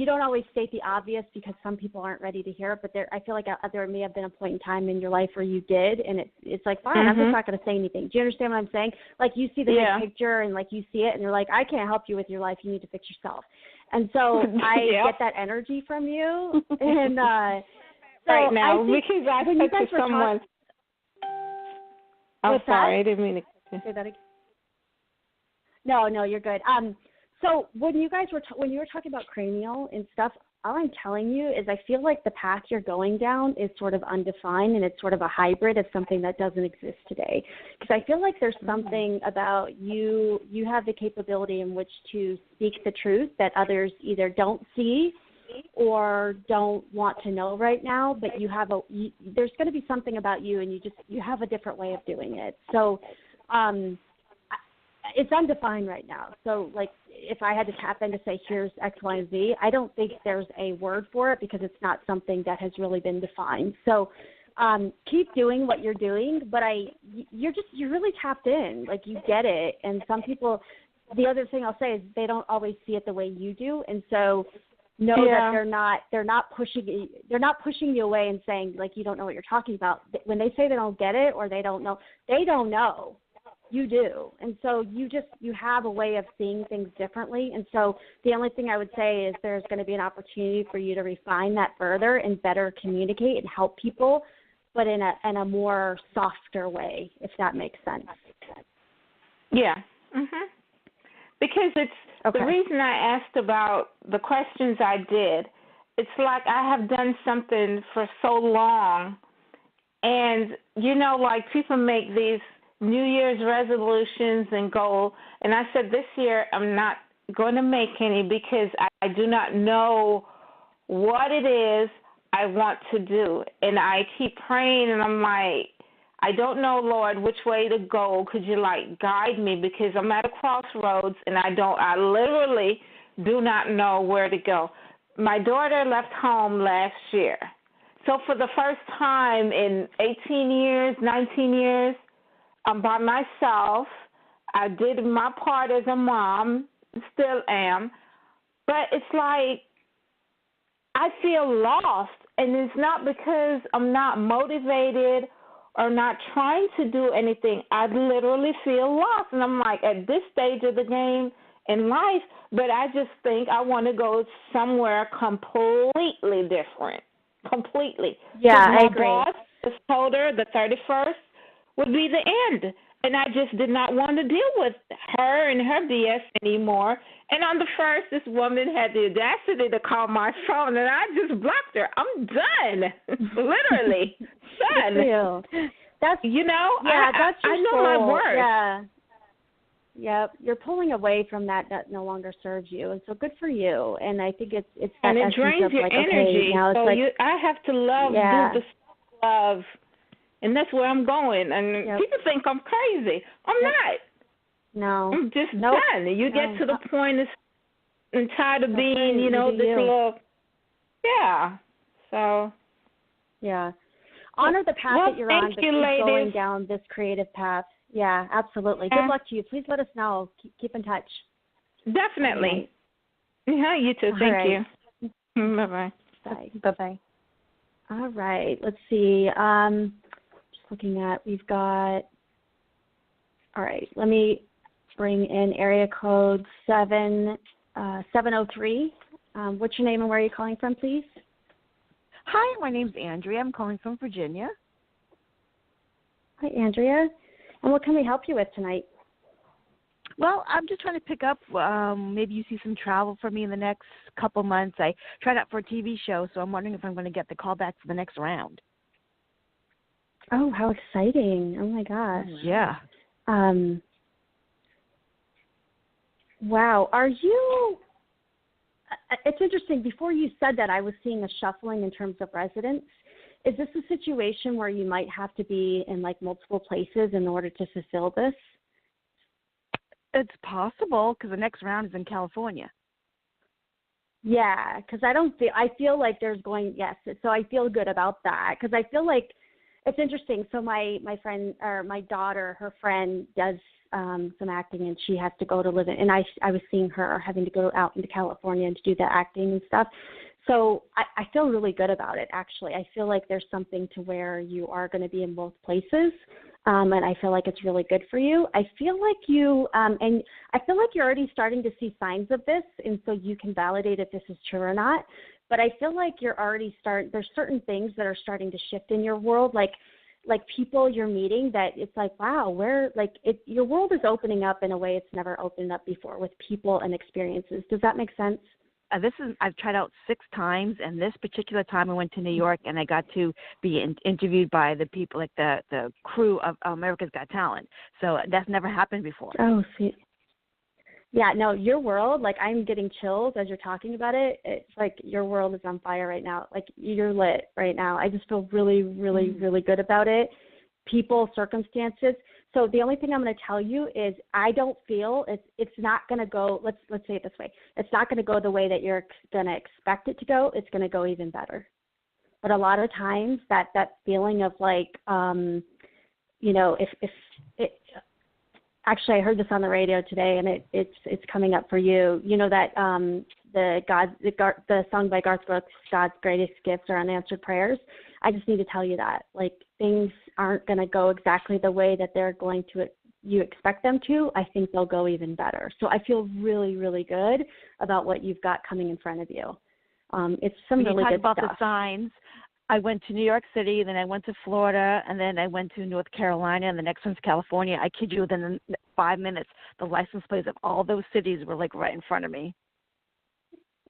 don't always state the obvious because some people aren't ready to hear it, but I feel like there may have been a point in time in your life where you did, and it's like, fine, I'm just not going to say anything. Do you understand what I'm saying? Like, you see the big picture, and like you see it, and you're like, I can't help you with your life. You need to fix yourself. And so I get that energy from you, and so right now, I think because I when you guys said to someone. I'm sorry, I didn't mean to. Say that again. No, you're good. So when you were talking about cranial and stuff, all I'm telling you is I feel like the path you're going down is sort of undefined, and it's sort of a hybrid of something that doesn't exist today. Because I feel like there's something about you have the capability in which to speak the truth that others either don't see or don't want to know right now, but there's going to be something about you, and you have a different way of doing it. So it's undefined right now. So, like, if I had to tap in to say, here's X, Y, and Z, I don't think there's a word for it because it's not something that has really been defined. So keep doing what you're doing, but you're really tapped in. Like, you get it. And some people, the other thing I'll say is they don't always see it the way you do. And so know that they're not pushing you away and saying, like, you don't know what you're talking about. When they say they don't get it or they don't know. You do. And so you have a way of seeing things differently. And so the only thing I would say is there's going to be an opportunity for you to refine that further and better communicate and help people, but in a more softer way, if that makes sense. Yeah. Because it's the reason I asked about the questions I did, it's like I have done something for so long, and, like people make these New Year's resolutions and goals, and I said this year I'm not going to make any because I do not know what it is I want to do. And I keep praying, and I'm like, I don't know, Lord, which way to go. Could you, guide me? Because I'm at a crossroads, and I literally do not know where to go. My daughter left home last year. So for the first time in 18 years, 19 years, I'm by myself. I did my part as a mom, still am. But it's like I feel lost, and it's not because I'm not motivated or not trying to do anything. I literally feel lost, and I'm like, at this stage of the game in life, but I just think I want to go somewhere completely different, completely. Yeah, I agree. My boss just told her the 31st would be the end. And I just did not want to deal with her and her BS anymore. And on the 1st, this woman had the audacity to call my phone, and I just blocked her. I'm done. Literally done. That's I know my worth. Yeah. Yep, you're pulling away from that no longer serves you, and so good for you. And I think it's that and it essence drains of your energy. Okay, now it's so I have to love, do the love. And that's where I'm going. And people think I'm crazy. I'm not. No. I'm just done. You get to the point and tired of being, this little. Yeah. So. Yeah. Honor the path that you're on, but keep going down this creative path. Yeah, absolutely. Good luck to you. Please let us know. Keep in touch. Definitely. Yeah, you too. Thank you. Bye-bye. Bye. Bye-bye. All right. Let's see. Just looking at, we've got, all right, let me bring in area code 703. What's your name and where are you calling from, please? Hi, my name's Andrea. I'm calling from Virginia. Hi, Andrea. And what can we help you with tonight? Well, I'm just trying to pick up, maybe you see some travel for me in the next couple months. I tried out for a TV show, so I'm wondering if I'm going to get the call back for the next round. Oh, how exciting. Oh, my gosh. Yeah. Wow. Are you, it's interesting, before you said that, I was seeing a shuffling in terms of residents. Is this a situation where you might have to be in like multiple places in order to fulfill this? It's possible because the next round is in California. Yeah, because I feel like there's going, yes, so I feel good about that because I feel like it's interesting. So my friend, or my daughter, her friend does some acting and she has to go to live in, and I was seeing her having to go out into California and to do the acting and stuff. So I feel really good about it, actually. I feel like there's something to where you are going to be in both places, and I feel like it's really good for you. I feel like you, and I feel like you're already starting to see signs of this, and so you can validate if this is true or not. But I feel like you're already there's certain things that are starting to shift in your world, like people you're meeting that it's like, wow, your world is opening up in a way it's never opened up before with people and experiences. Does that make sense? I've tried out 6 times, and this particular time I went to New York, and I got to be interviewed by the people, like the crew of America's Got Talent. So that's never happened before. Oh, see. Yeah, no, your world, like I'm getting chills as you're talking about it. It's like your world is on fire right now. Like you're lit right now. I just feel really, really, really good about it. People, circumstances. So the only thing I'm going to tell you is I don't feel it's not going to go, let's say it this way. It's not going to go the way that you're going to expect it to go. It's going to go even better. But a lot of times that feeling of like, if it, actually I heard this on the radio today and it's coming up for you. You know that the song by Garth Brooks, God's Greatest Gifts Are Unanswered Prayers. I just need to tell you that, like, things aren't going to go exactly the way that they're going to, you expect them to. I think they'll go even better. So I feel really, really good about what you've got coming in front of you. It's some really good stuff. When you talk about the signs, I went to New York City, then I went to Florida, and then I went to North Carolina, and the next one's California. I kid you, within 5 minutes, the license plates of all those cities were, like, right in front of me.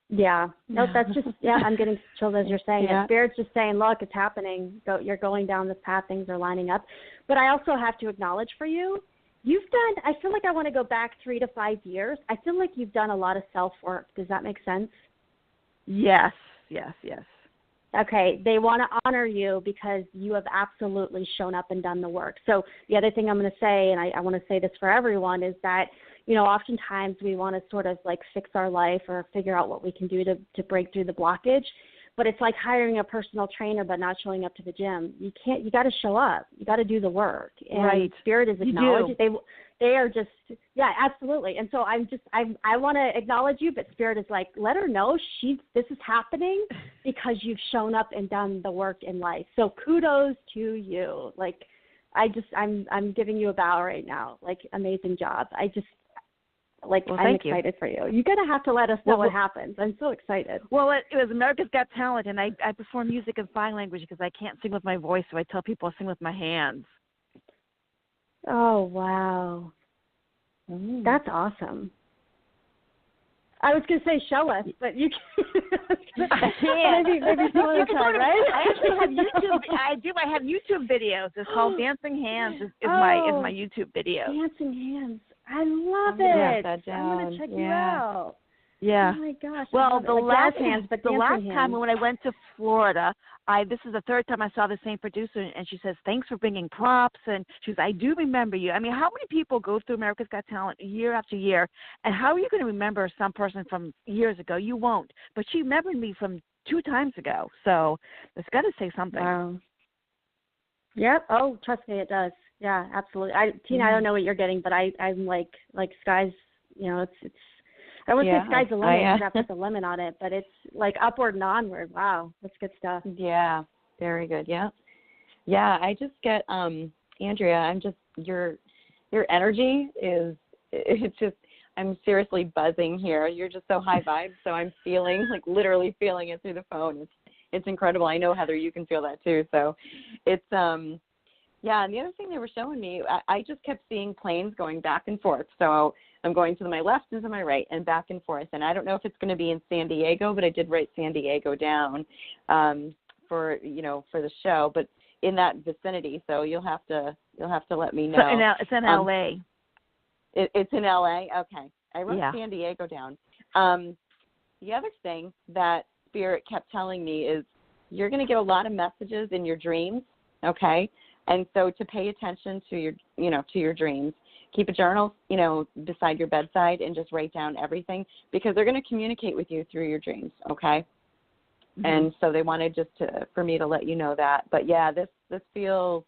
Yeah. No, that's just, I'm getting chilled as you're saying it. Spirit's just saying, look, it's happening. You're going down this path. Things are lining up. But I also have to acknowledge for you, I feel like I want to go back 3 to 5 years. I feel like you've done a lot of self-work. Does that make sense? Yes. Okay, they want to honor you because you have absolutely shown up and done the work. So the other thing I'm going to say, and I want to say this for everyone, is that, oftentimes we want to sort of like fix our life or figure out what we can do to break through the blockage. But it's like hiring a personal trainer but not showing up to the gym. You got to show up. You got to do the work. And right. Spirit is acknowledged. They are just, absolutely. And so I want to acknowledge you, but Spirit is like, let her know this is happening because you've shown up and done the work in life. So kudos to you. Like, I'm giving you a bow right now. Like, amazing job. I'm excited for you. You're going to have to let us know what happens. I'm so excited. Well, it was America's Got Talent, and I perform music in sign language because I can't sing with my voice, so I tell people I sing with my hands. Oh, wow. That's awesome. I was going to say show us, but you can't. maybe some other time, right? I actually have YouTube. I have YouTube videos. It's called Dancing Hands is my YouTube video. Dancing Hands. I love it. I'm going to check you out. Yeah. Oh my gosh. Well, the last hands. time when I went to Florida, this is the third time I saw the same producer, and she says, "Thanks for bringing props." And she says, "I do remember you." I mean, how many people go through America's Got Talent year after year, and how are you going to remember some person from years ago? You won't. But she remembered me from 2 times ago, so it's got to say something. Wow. Yep. Oh, trust me, it does. Yeah, absolutely. Tina, I don't know what you're getting, but I'm like skies. It's. I wouldn't say sky's the limit. You have to put the limit on it, but it's like upward and onward. Wow, that's good stuff. Yeah. Very good. Yeah. Yeah. I just get, Andrea, your energy is, it's just, I'm seriously buzzing here. You're just so high vibes. So I'm feeling, like literally feeling it through the phone. It's incredible. I know, Heather, you can feel that too. So it's, yeah. And the other thing they were showing me, I just kept seeing planes going back and forth. So I'm going to my left and to my right and back and forth. And I don't know if it's going to be in San Diego, but I did write San Diego down, for the show, but in that vicinity. So you'll have to let me know. So it's in LA. It's in LA. Okay. I wrote San Diego down. The other thing that Spirit kept telling me is you're going to get a lot of messages in your dreams. Okay. And so to pay attention to your dreams, keep a journal, beside your bedside and just write down everything because they're going to communicate with you through your dreams. Okay. Mm-hmm. And so they wanted for me to let you know that. But yeah, this feels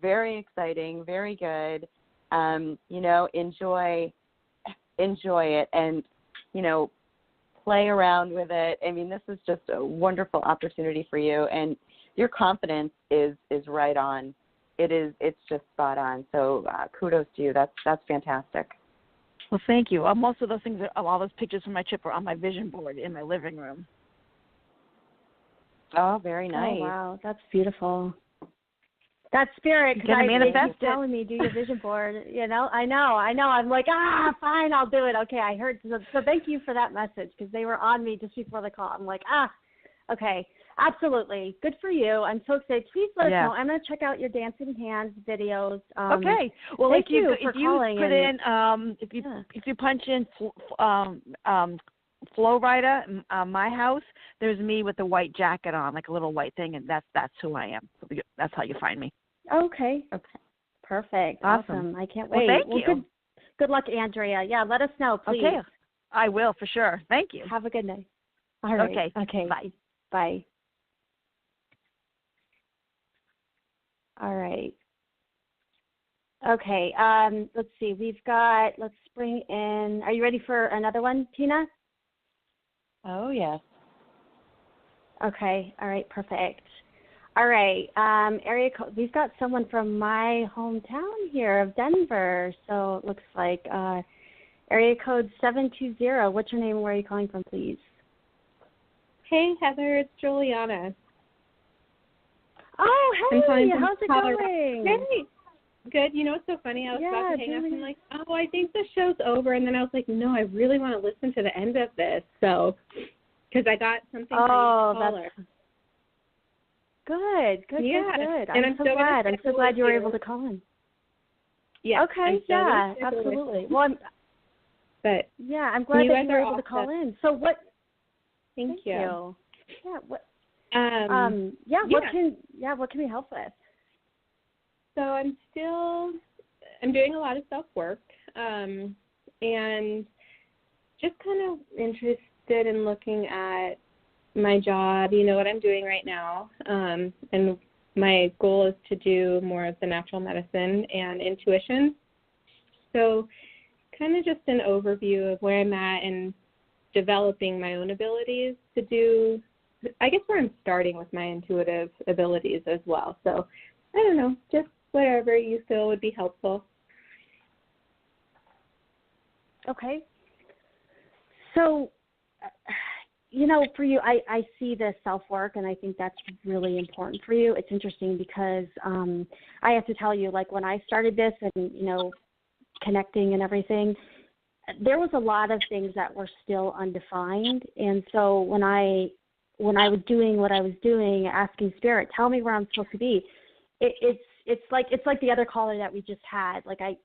very exciting, very good. Enjoy it and, play around with it. I mean, this is just a wonderful opportunity for you and your confidence is right on. It's just spot on. So kudos to you. That's fantastic. Well, thank you. Most of those things, all those pictures from my trip are on my vision board in my living room. Oh, very nice. Oh, wow. That's beautiful. That's Spirit. You're going to manifest it. Telling me do your vision board. I know. I'm like, fine, I'll do it. Okay, I heard. So thank you for that message because they were on me just before the call. I'm like, okay, absolutely. Good for you. I'm so excited. Please let us know. I'm going to check out your Dancing Hands videos. Okay. Well, thank you if you calling. Put in, if you punch in Flow Rider, my house, there's me with a white jacket on, like a little white thing, and that's who I am. That's how you find me. Okay. Perfect. Awesome. I can't wait. Well, thank you. Good luck, Andrea. Yeah, let us know, please. Okay. I will, for sure. Thank you. Have a good night. All right. Okay. Bye. Bye. All right. Okay. Let's see. Let's bring in, are you ready for another one, Tina? Oh, yes. Okay. All right. Perfect. All right. Area code. We've got someone from my hometown here of Denver. So it looks like area code 720. What's your name? Where are you calling from, please? Hey, Heather. It's Juliana. Oh, hey. How's it Colorado. going? Hey. Good. What's so funny? I was about to hang up and like, I think the show's over. And then I was like, no, I really want to listen to the end of this. So, because I got something from each caller. Good. And I'm so glad. I'm so glad you were able to call in. Yeah. Okay. Yeah. Absolutely. Well, I'm glad that you were able to call in. So what? Thank you. Yeah. What? What can we help with? So I'm doing a lot of self-work, and just kind of interested in looking at my job, what I'm doing right now, and my goal is to do more of the natural medicine and intuition. So kind of just an overview of where I'm at and developing my own abilities to do, I guess where I'm starting with my intuitive abilities as well. So I don't know, just whatever you feel would be helpful. Okay. So, for you, I see the self-work, and I think that's really important for you. It's interesting because I have to tell you, like, when I started this and, connecting and everything, there was a lot of things that were still undefined. And so when I was doing what I was doing, asking Spirit, tell me where I'm supposed to be, it's like the other caller that we just had. Like, I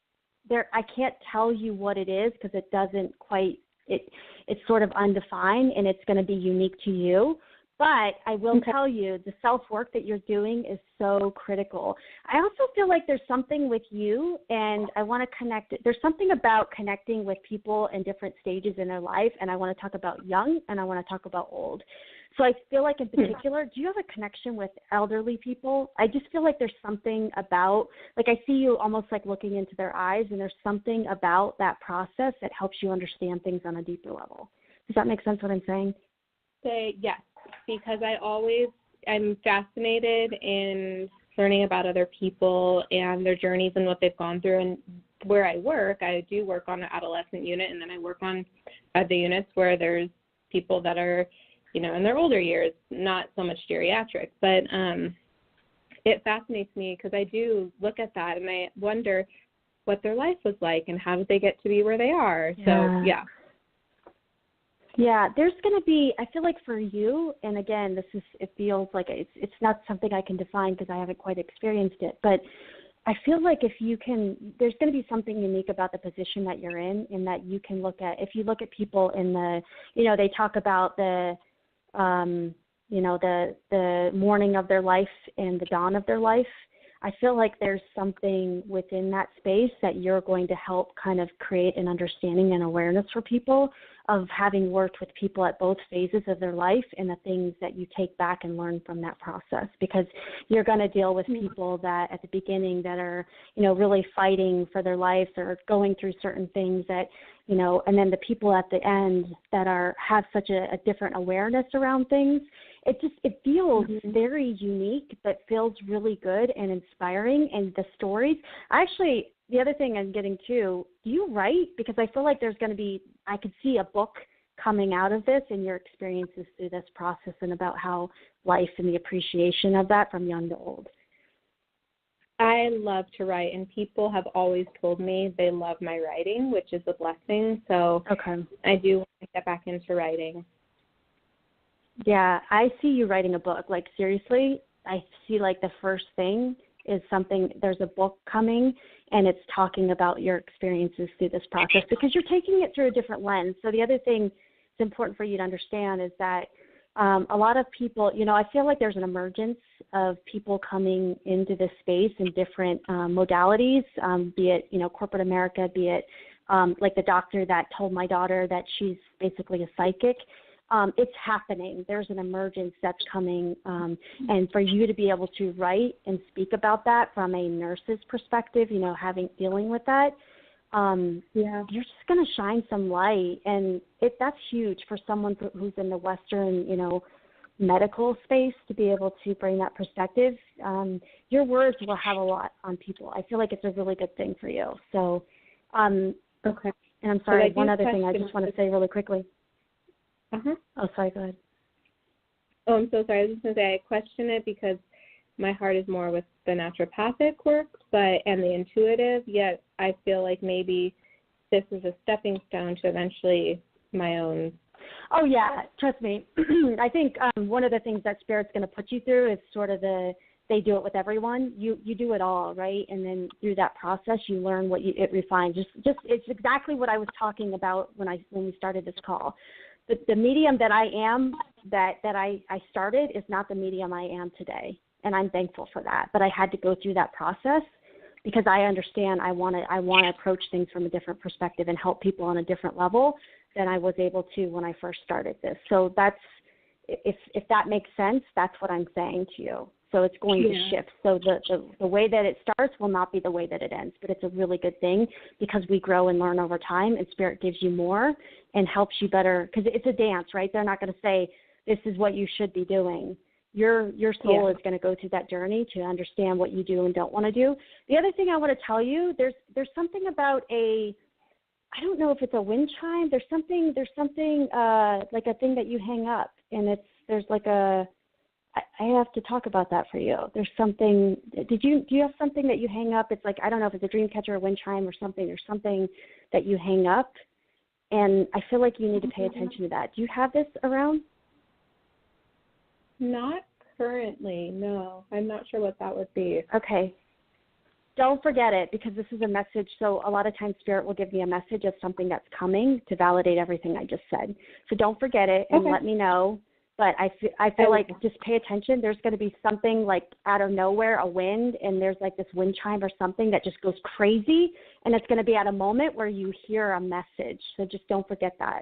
can't tell you what it is because it doesn't quite, it's sort of undefined, and it's going to be unique to you. But I will tell you, the self-work that you're doing is so critical. I also feel like there's something with you, and I want to connect it. There's something about connecting with people in different stages in their life, and I want to talk about young, and I want to talk about old. So I feel like in particular, do you have a connection with elderly people? I just feel like there's something about, like, I see you almost like looking into their eyes, and there's something about that process that helps you understand things on a deeper level. Does that make sense what I'm saying? Yes, because I always, I'm fascinated in learning about other people and their journeys and what they've gone through. And where I do work on an adolescent unit, and then I work on the units where there's people that are, in their older years, not so much geriatric. But it fascinates me because I do look at that and I wonder what their life was like and how did they get to be where they are. Yeah. So, yeah. Yeah, there's going to be, I feel like for you, and again, it feels like it's not something I can define because I haven't quite experienced it, but I feel like there's going to be something unique about the position that you're in that you can look at, if you look at people in they talk about the morning of their life and the dawn of their life. I feel like there's something within that space that you're going to help kind of create an understanding and awareness for people of having worked with people at both phases of their life and the things that you take back and learn from that process, because you're going to deal with people that at the beginning that are, really fighting for their lives or going through certain things that, and then the people at the end that have such a different awareness around things. It feels very unique, but feels really good and inspiring. And the stories, the other thing I'm getting to, do you write? Because I feel like I could see a book coming out of this and your experiences through this process and about how life and the appreciation of that from young to old. I love to write, and people have always told me they love my writing, which is a blessing. So okay. I do want to get back into writing. Yeah, I see you writing a book. Like, seriously, I see like the first thing is there's a book coming, and it's talking about your experiences through this process because you're taking it through a different lens. So the other thing that's important for you to understand is that a lot of people, I feel like there's an emergence of people coming into this space in different modalities, be it, corporate America, be it like the doctor that told my daughter that she's basically a psychic. It's happening. There's an emergence that's coming. And for you to be able to write and speak about that from a nurse's perspective, dealing with that, you're just going to shine some light. And that's huge for someone who's in the Western, medical space to be able to bring that perspective. Your words will have a lot on people. I feel like it's a really good thing for you. So, okay. And I'm sorry, one other thing I just want to say really quickly. Uh-huh. Oh, sorry, go ahead. Oh, I'm so sorry. I was just going to say I question it because my heart is more with the naturopathic work and the intuitive, yet I feel like maybe this is a stepping stone to eventually my own. Oh, yeah, trust me. I think one of the things that Spirit's going to put you through is sort of they do it with everyone. You do it all, right? And then through that process, you learn it refines. Just it's exactly what I was talking about when we started this call. The medium that I am, that I started, is not the medium I am today, and I'm thankful for that. But I had to go through that process because I understand I want to approach things from a different perspective and help people on a different level than I was able to when I first started this. So that's if that makes sense, that's what I'm saying to you. So it's going to shift. So the way that it starts will not be the way that it ends, but it's a really good thing because we grow and learn over time, and Spirit gives you more and helps you better because it's a dance, right? They're not going to say this is what you should be doing. Your soul is going to go through that journey to understand what you do and don't want to do. The other thing I want to tell you, there's something about I don't know if it's a wind chime. There's something like a thing that you hang up, and there's like I have to talk about that for you. There's something. Do you have something that you hang up? It's like, I don't know if it's a dream catcher, a wind chime, or something. There's something that you hang up, and I feel like you need to pay attention to that. Do you have this around? Not currently, no. I'm not sure what that would be. Okay. Don't forget it because this is a message. So a lot of times Spirit will give me a message of something that's coming to validate everything I just said. So don't forget it and let me know. But I feel like just pay attention. There's going to be something like out of nowhere, a wind, and there's like this wind chime or something that just goes crazy, and it's going to be at a moment where you hear a message. So just don't forget that.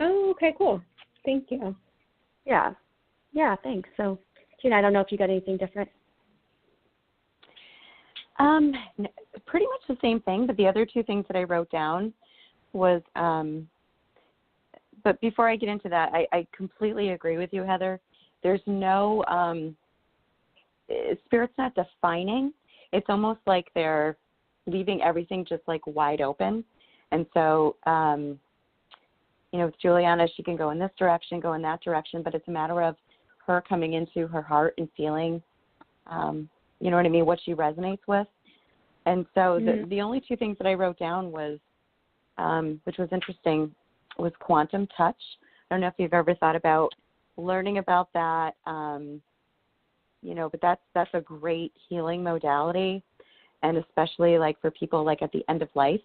Oh, okay, cool. Thank you. Yeah. Yeah, thanks. So, Tina, I don't know if you got anything different. Pretty much the same thing, but the other two things that I wrote down was but before I get into that, I completely agree with you, Heather. there's no Spirit's not defining. It's almost like they're leaving everything just like wide open. And so, with Juliana, she can go in this direction, go in that direction, but it's a matter of her coming into her heart and feeling, you know what I mean, what she resonates with. And so the only two things that I wrote down was, which was interesting, was quantum touch. I don't know if you've ever thought about learning about that, but that's a great healing modality, and especially like for people like at the end of life,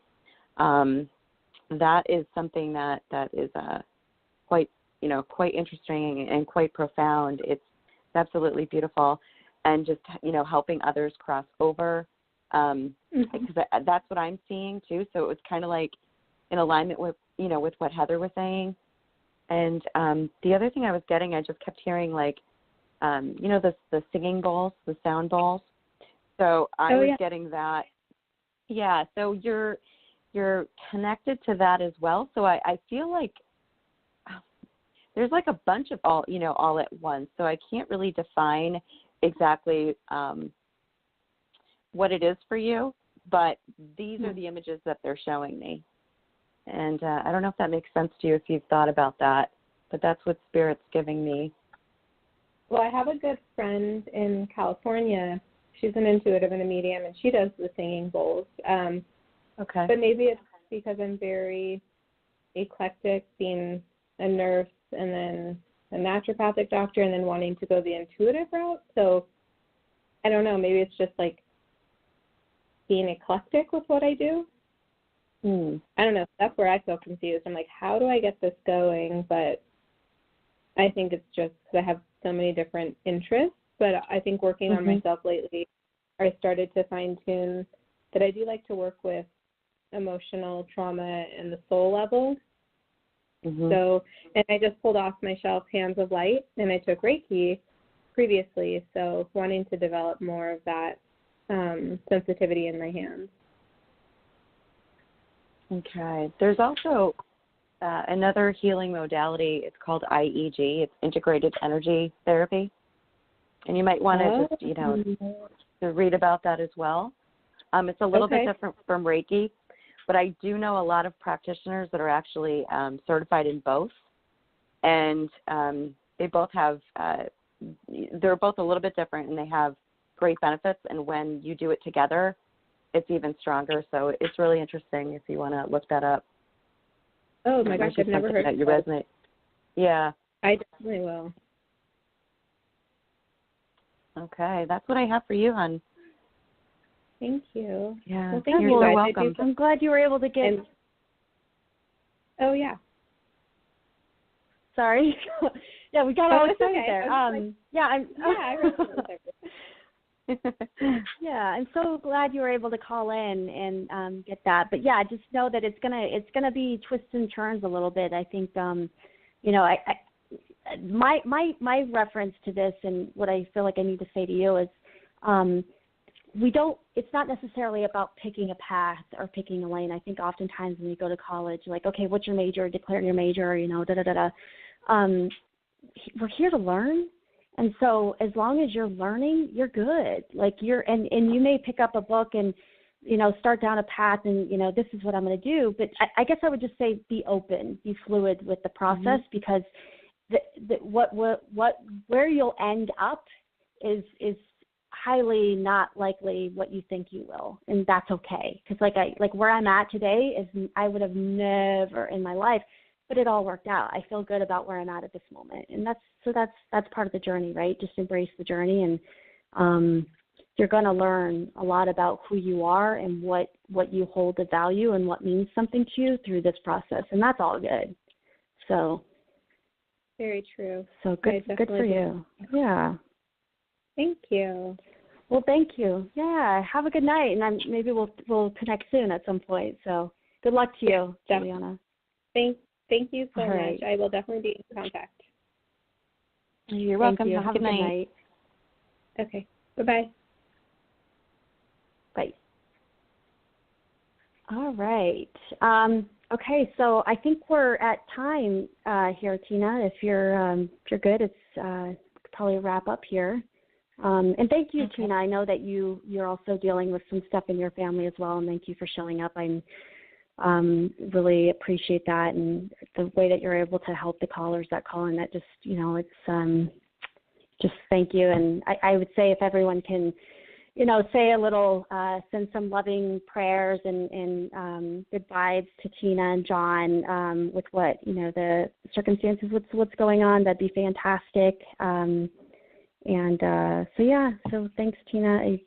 that is something that is quite interesting and quite profound. It's absolutely beautiful, and just helping others cross over, because that's what I'm seeing too. So it was kind of like in alignment with with what Heather was saying. And the other thing I was getting, I just kept hearing like, the singing bowls, the sound bowls. So I was getting that. Yeah. So you're connected to that as well. So I feel like there's like a bunch of all at once. So I can't really define exactly what it is for you, but these are the images that they're showing me. And I don't know if that makes sense to you, if you've thought about that, but that's what Spirit's giving me. Well, I have a good friend in California. She's an intuitive and a medium, and she does the singing bowls. Okay. But maybe it's because I'm very eclectic, being a nurse and then a naturopathic doctor and then wanting to go the intuitive route. So I don't know, maybe it's just like being eclectic with what I do. I don't know. That's where I feel confused. I'm like, how do I get this going? But I think it's just because I have so many different interests. But I think working on myself lately, I started to fine-tune that I do like to work with emotional trauma and the soul level. So, and I just pulled off my shelf Hands of Light, and I took Reiki previously. So wanting to develop more of that sensitivity in my hands. Okay. There's also another healing modality. It's called IEG. It's integrated energy therapy. And you might want to just, to read about that as well. It's a little bit different from Reiki, but I do know a lot of practitioners that are actually certified in both. And they both have, they're both a little bit different, and they have great benefits. And when you do it together, it's even stronger. So it's really interesting if you want to look that up. Oh my gosh, I've never heard that you resonate. Yeah. I definitely will. Okay, that's what I have for you, hon. Thank you. Yeah. Well, thank you You're guys. welcome. I'm glad you were able to get. Oh yeah. Sorry. Yeah, we got all excited there. I yeah, I'm so glad you were able to call in and get that. But yeah, just know that it's gonna be twists and turns a little bit. I think my reference to this and what I feel like I need to say to you is it's not necessarily about picking a path or picking a lane. I think oftentimes when you go to college, like, okay, what's your major? Declare your major, we're here to learn. And so as long as you're learning, you're good. Like and you may pick up a book and, start down a path and, this is what I'm going to do. But I guess I would just say be open, be fluid with the process, because where you'll end up is highly not likely what you think you will. And that's okay. Because like where I'm at today is I would have never in my life, but it all worked out. I feel good about where I'm at this moment. And that's part of the journey, right? Just embrace the journey, and you're going to learn a lot about who you are and what you hold of value and what means something to you through this process. And that's all good. So very true. So good for you. Yeah. Thank you. Well, thank you. Yeah. Have a good night, and maybe we'll connect soon at some point. So good luck to you, Juliana. Thank you so much. I will definitely be in contact. You're welcome. Have a good night. Okay. Bye-bye. Bye. All right. Okay, so I think we're at time here, Tina. If you're good, it's probably wrap up here. And thank you, Tina. I know that you're also dealing with some stuff in your family as well, and thank you for showing up. I'm really appreciate that, and the way that you're able to help the callers that call in. That just, it's just thank you. And I would say if everyone can, say a little, send some loving prayers and good vibes to Tina and John with what, the circumstances, what's going on, that'd be fantastic. So thanks, Tina. I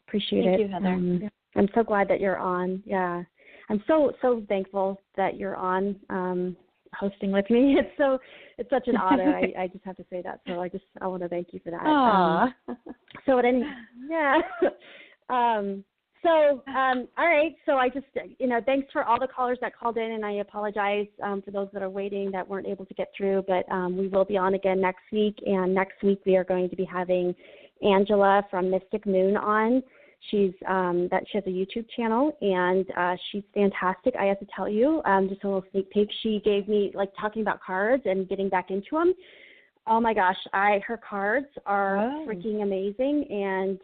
appreciate it. Thank you, Heather. I'm so glad that you're on. Yeah. I'm so thankful that you're on hosting with me. It's such an honor. I just have to say that. So I want to thank you for that. All right. So I just, thanks for all the callers that called in, and I apologize for those that are waiting that weren't able to get through, but we will be on again next week. And next week we are going to be having Angela from Mystic Moon on. She has a YouTube channel, and she's fantastic. I have to tell you, just a little sneak peek. She gave me, talking about cards and getting back into them. Oh my gosh, her cards are freaking amazing. And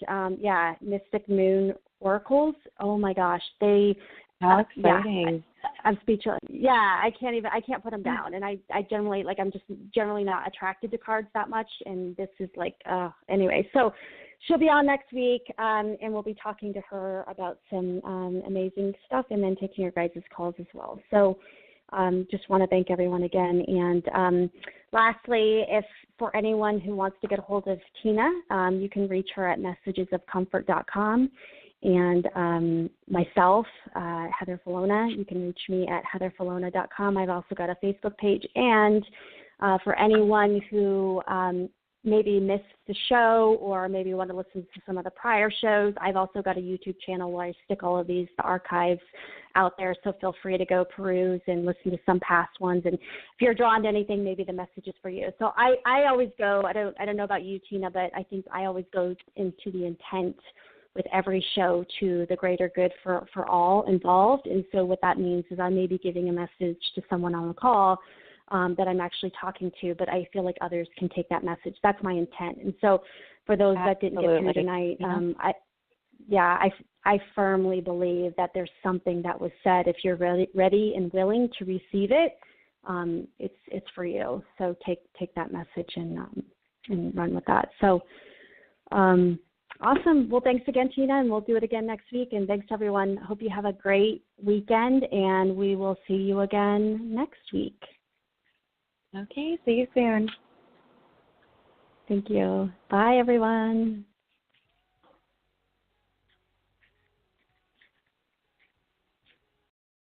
Mystic Moon oracles. Oh my gosh, how exciting. I'm speechless. Yeah, I can't put them down. And I generally, I'm just generally not attracted to cards that much. And this is anyway. So she'll be on next week, and we'll be talking to her about some amazing stuff, and then taking your guys' calls as well. So just want to thank everyone again. And lastly, if for anyone who wants to get a hold of Tina, you can reach her at messagesofcomfort.com. And myself, Heather Fallona, you can reach me at heatherfallona.com. I've also got a Facebook page. And for anyone who maybe missed the show or maybe want to listen to some of the prior shows, I've also got a YouTube channel where I stick all of the archives out there. So feel free to go peruse and listen to some past ones. And if you're drawn to anything, maybe the message is for you. So I always go, I don't know about you, Tina, but I think I always go into the intent with every show to the greater good for all involved. And so what that means is I may be giving a message to someone on the call that I'm actually talking to, but I feel like others can take that message. That's my intent. And so for those that didn't get through tonight, I firmly believe that there's something that was said. If you're ready and willing to receive it, it's for you. So take that message and run with that. So awesome. Well, thanks again, Tina, and we'll do it again next week. And thanks, everyone. Hope you have a great weekend, and we will see you again next week. Okay, see you soon. Thank you. Bye, everyone.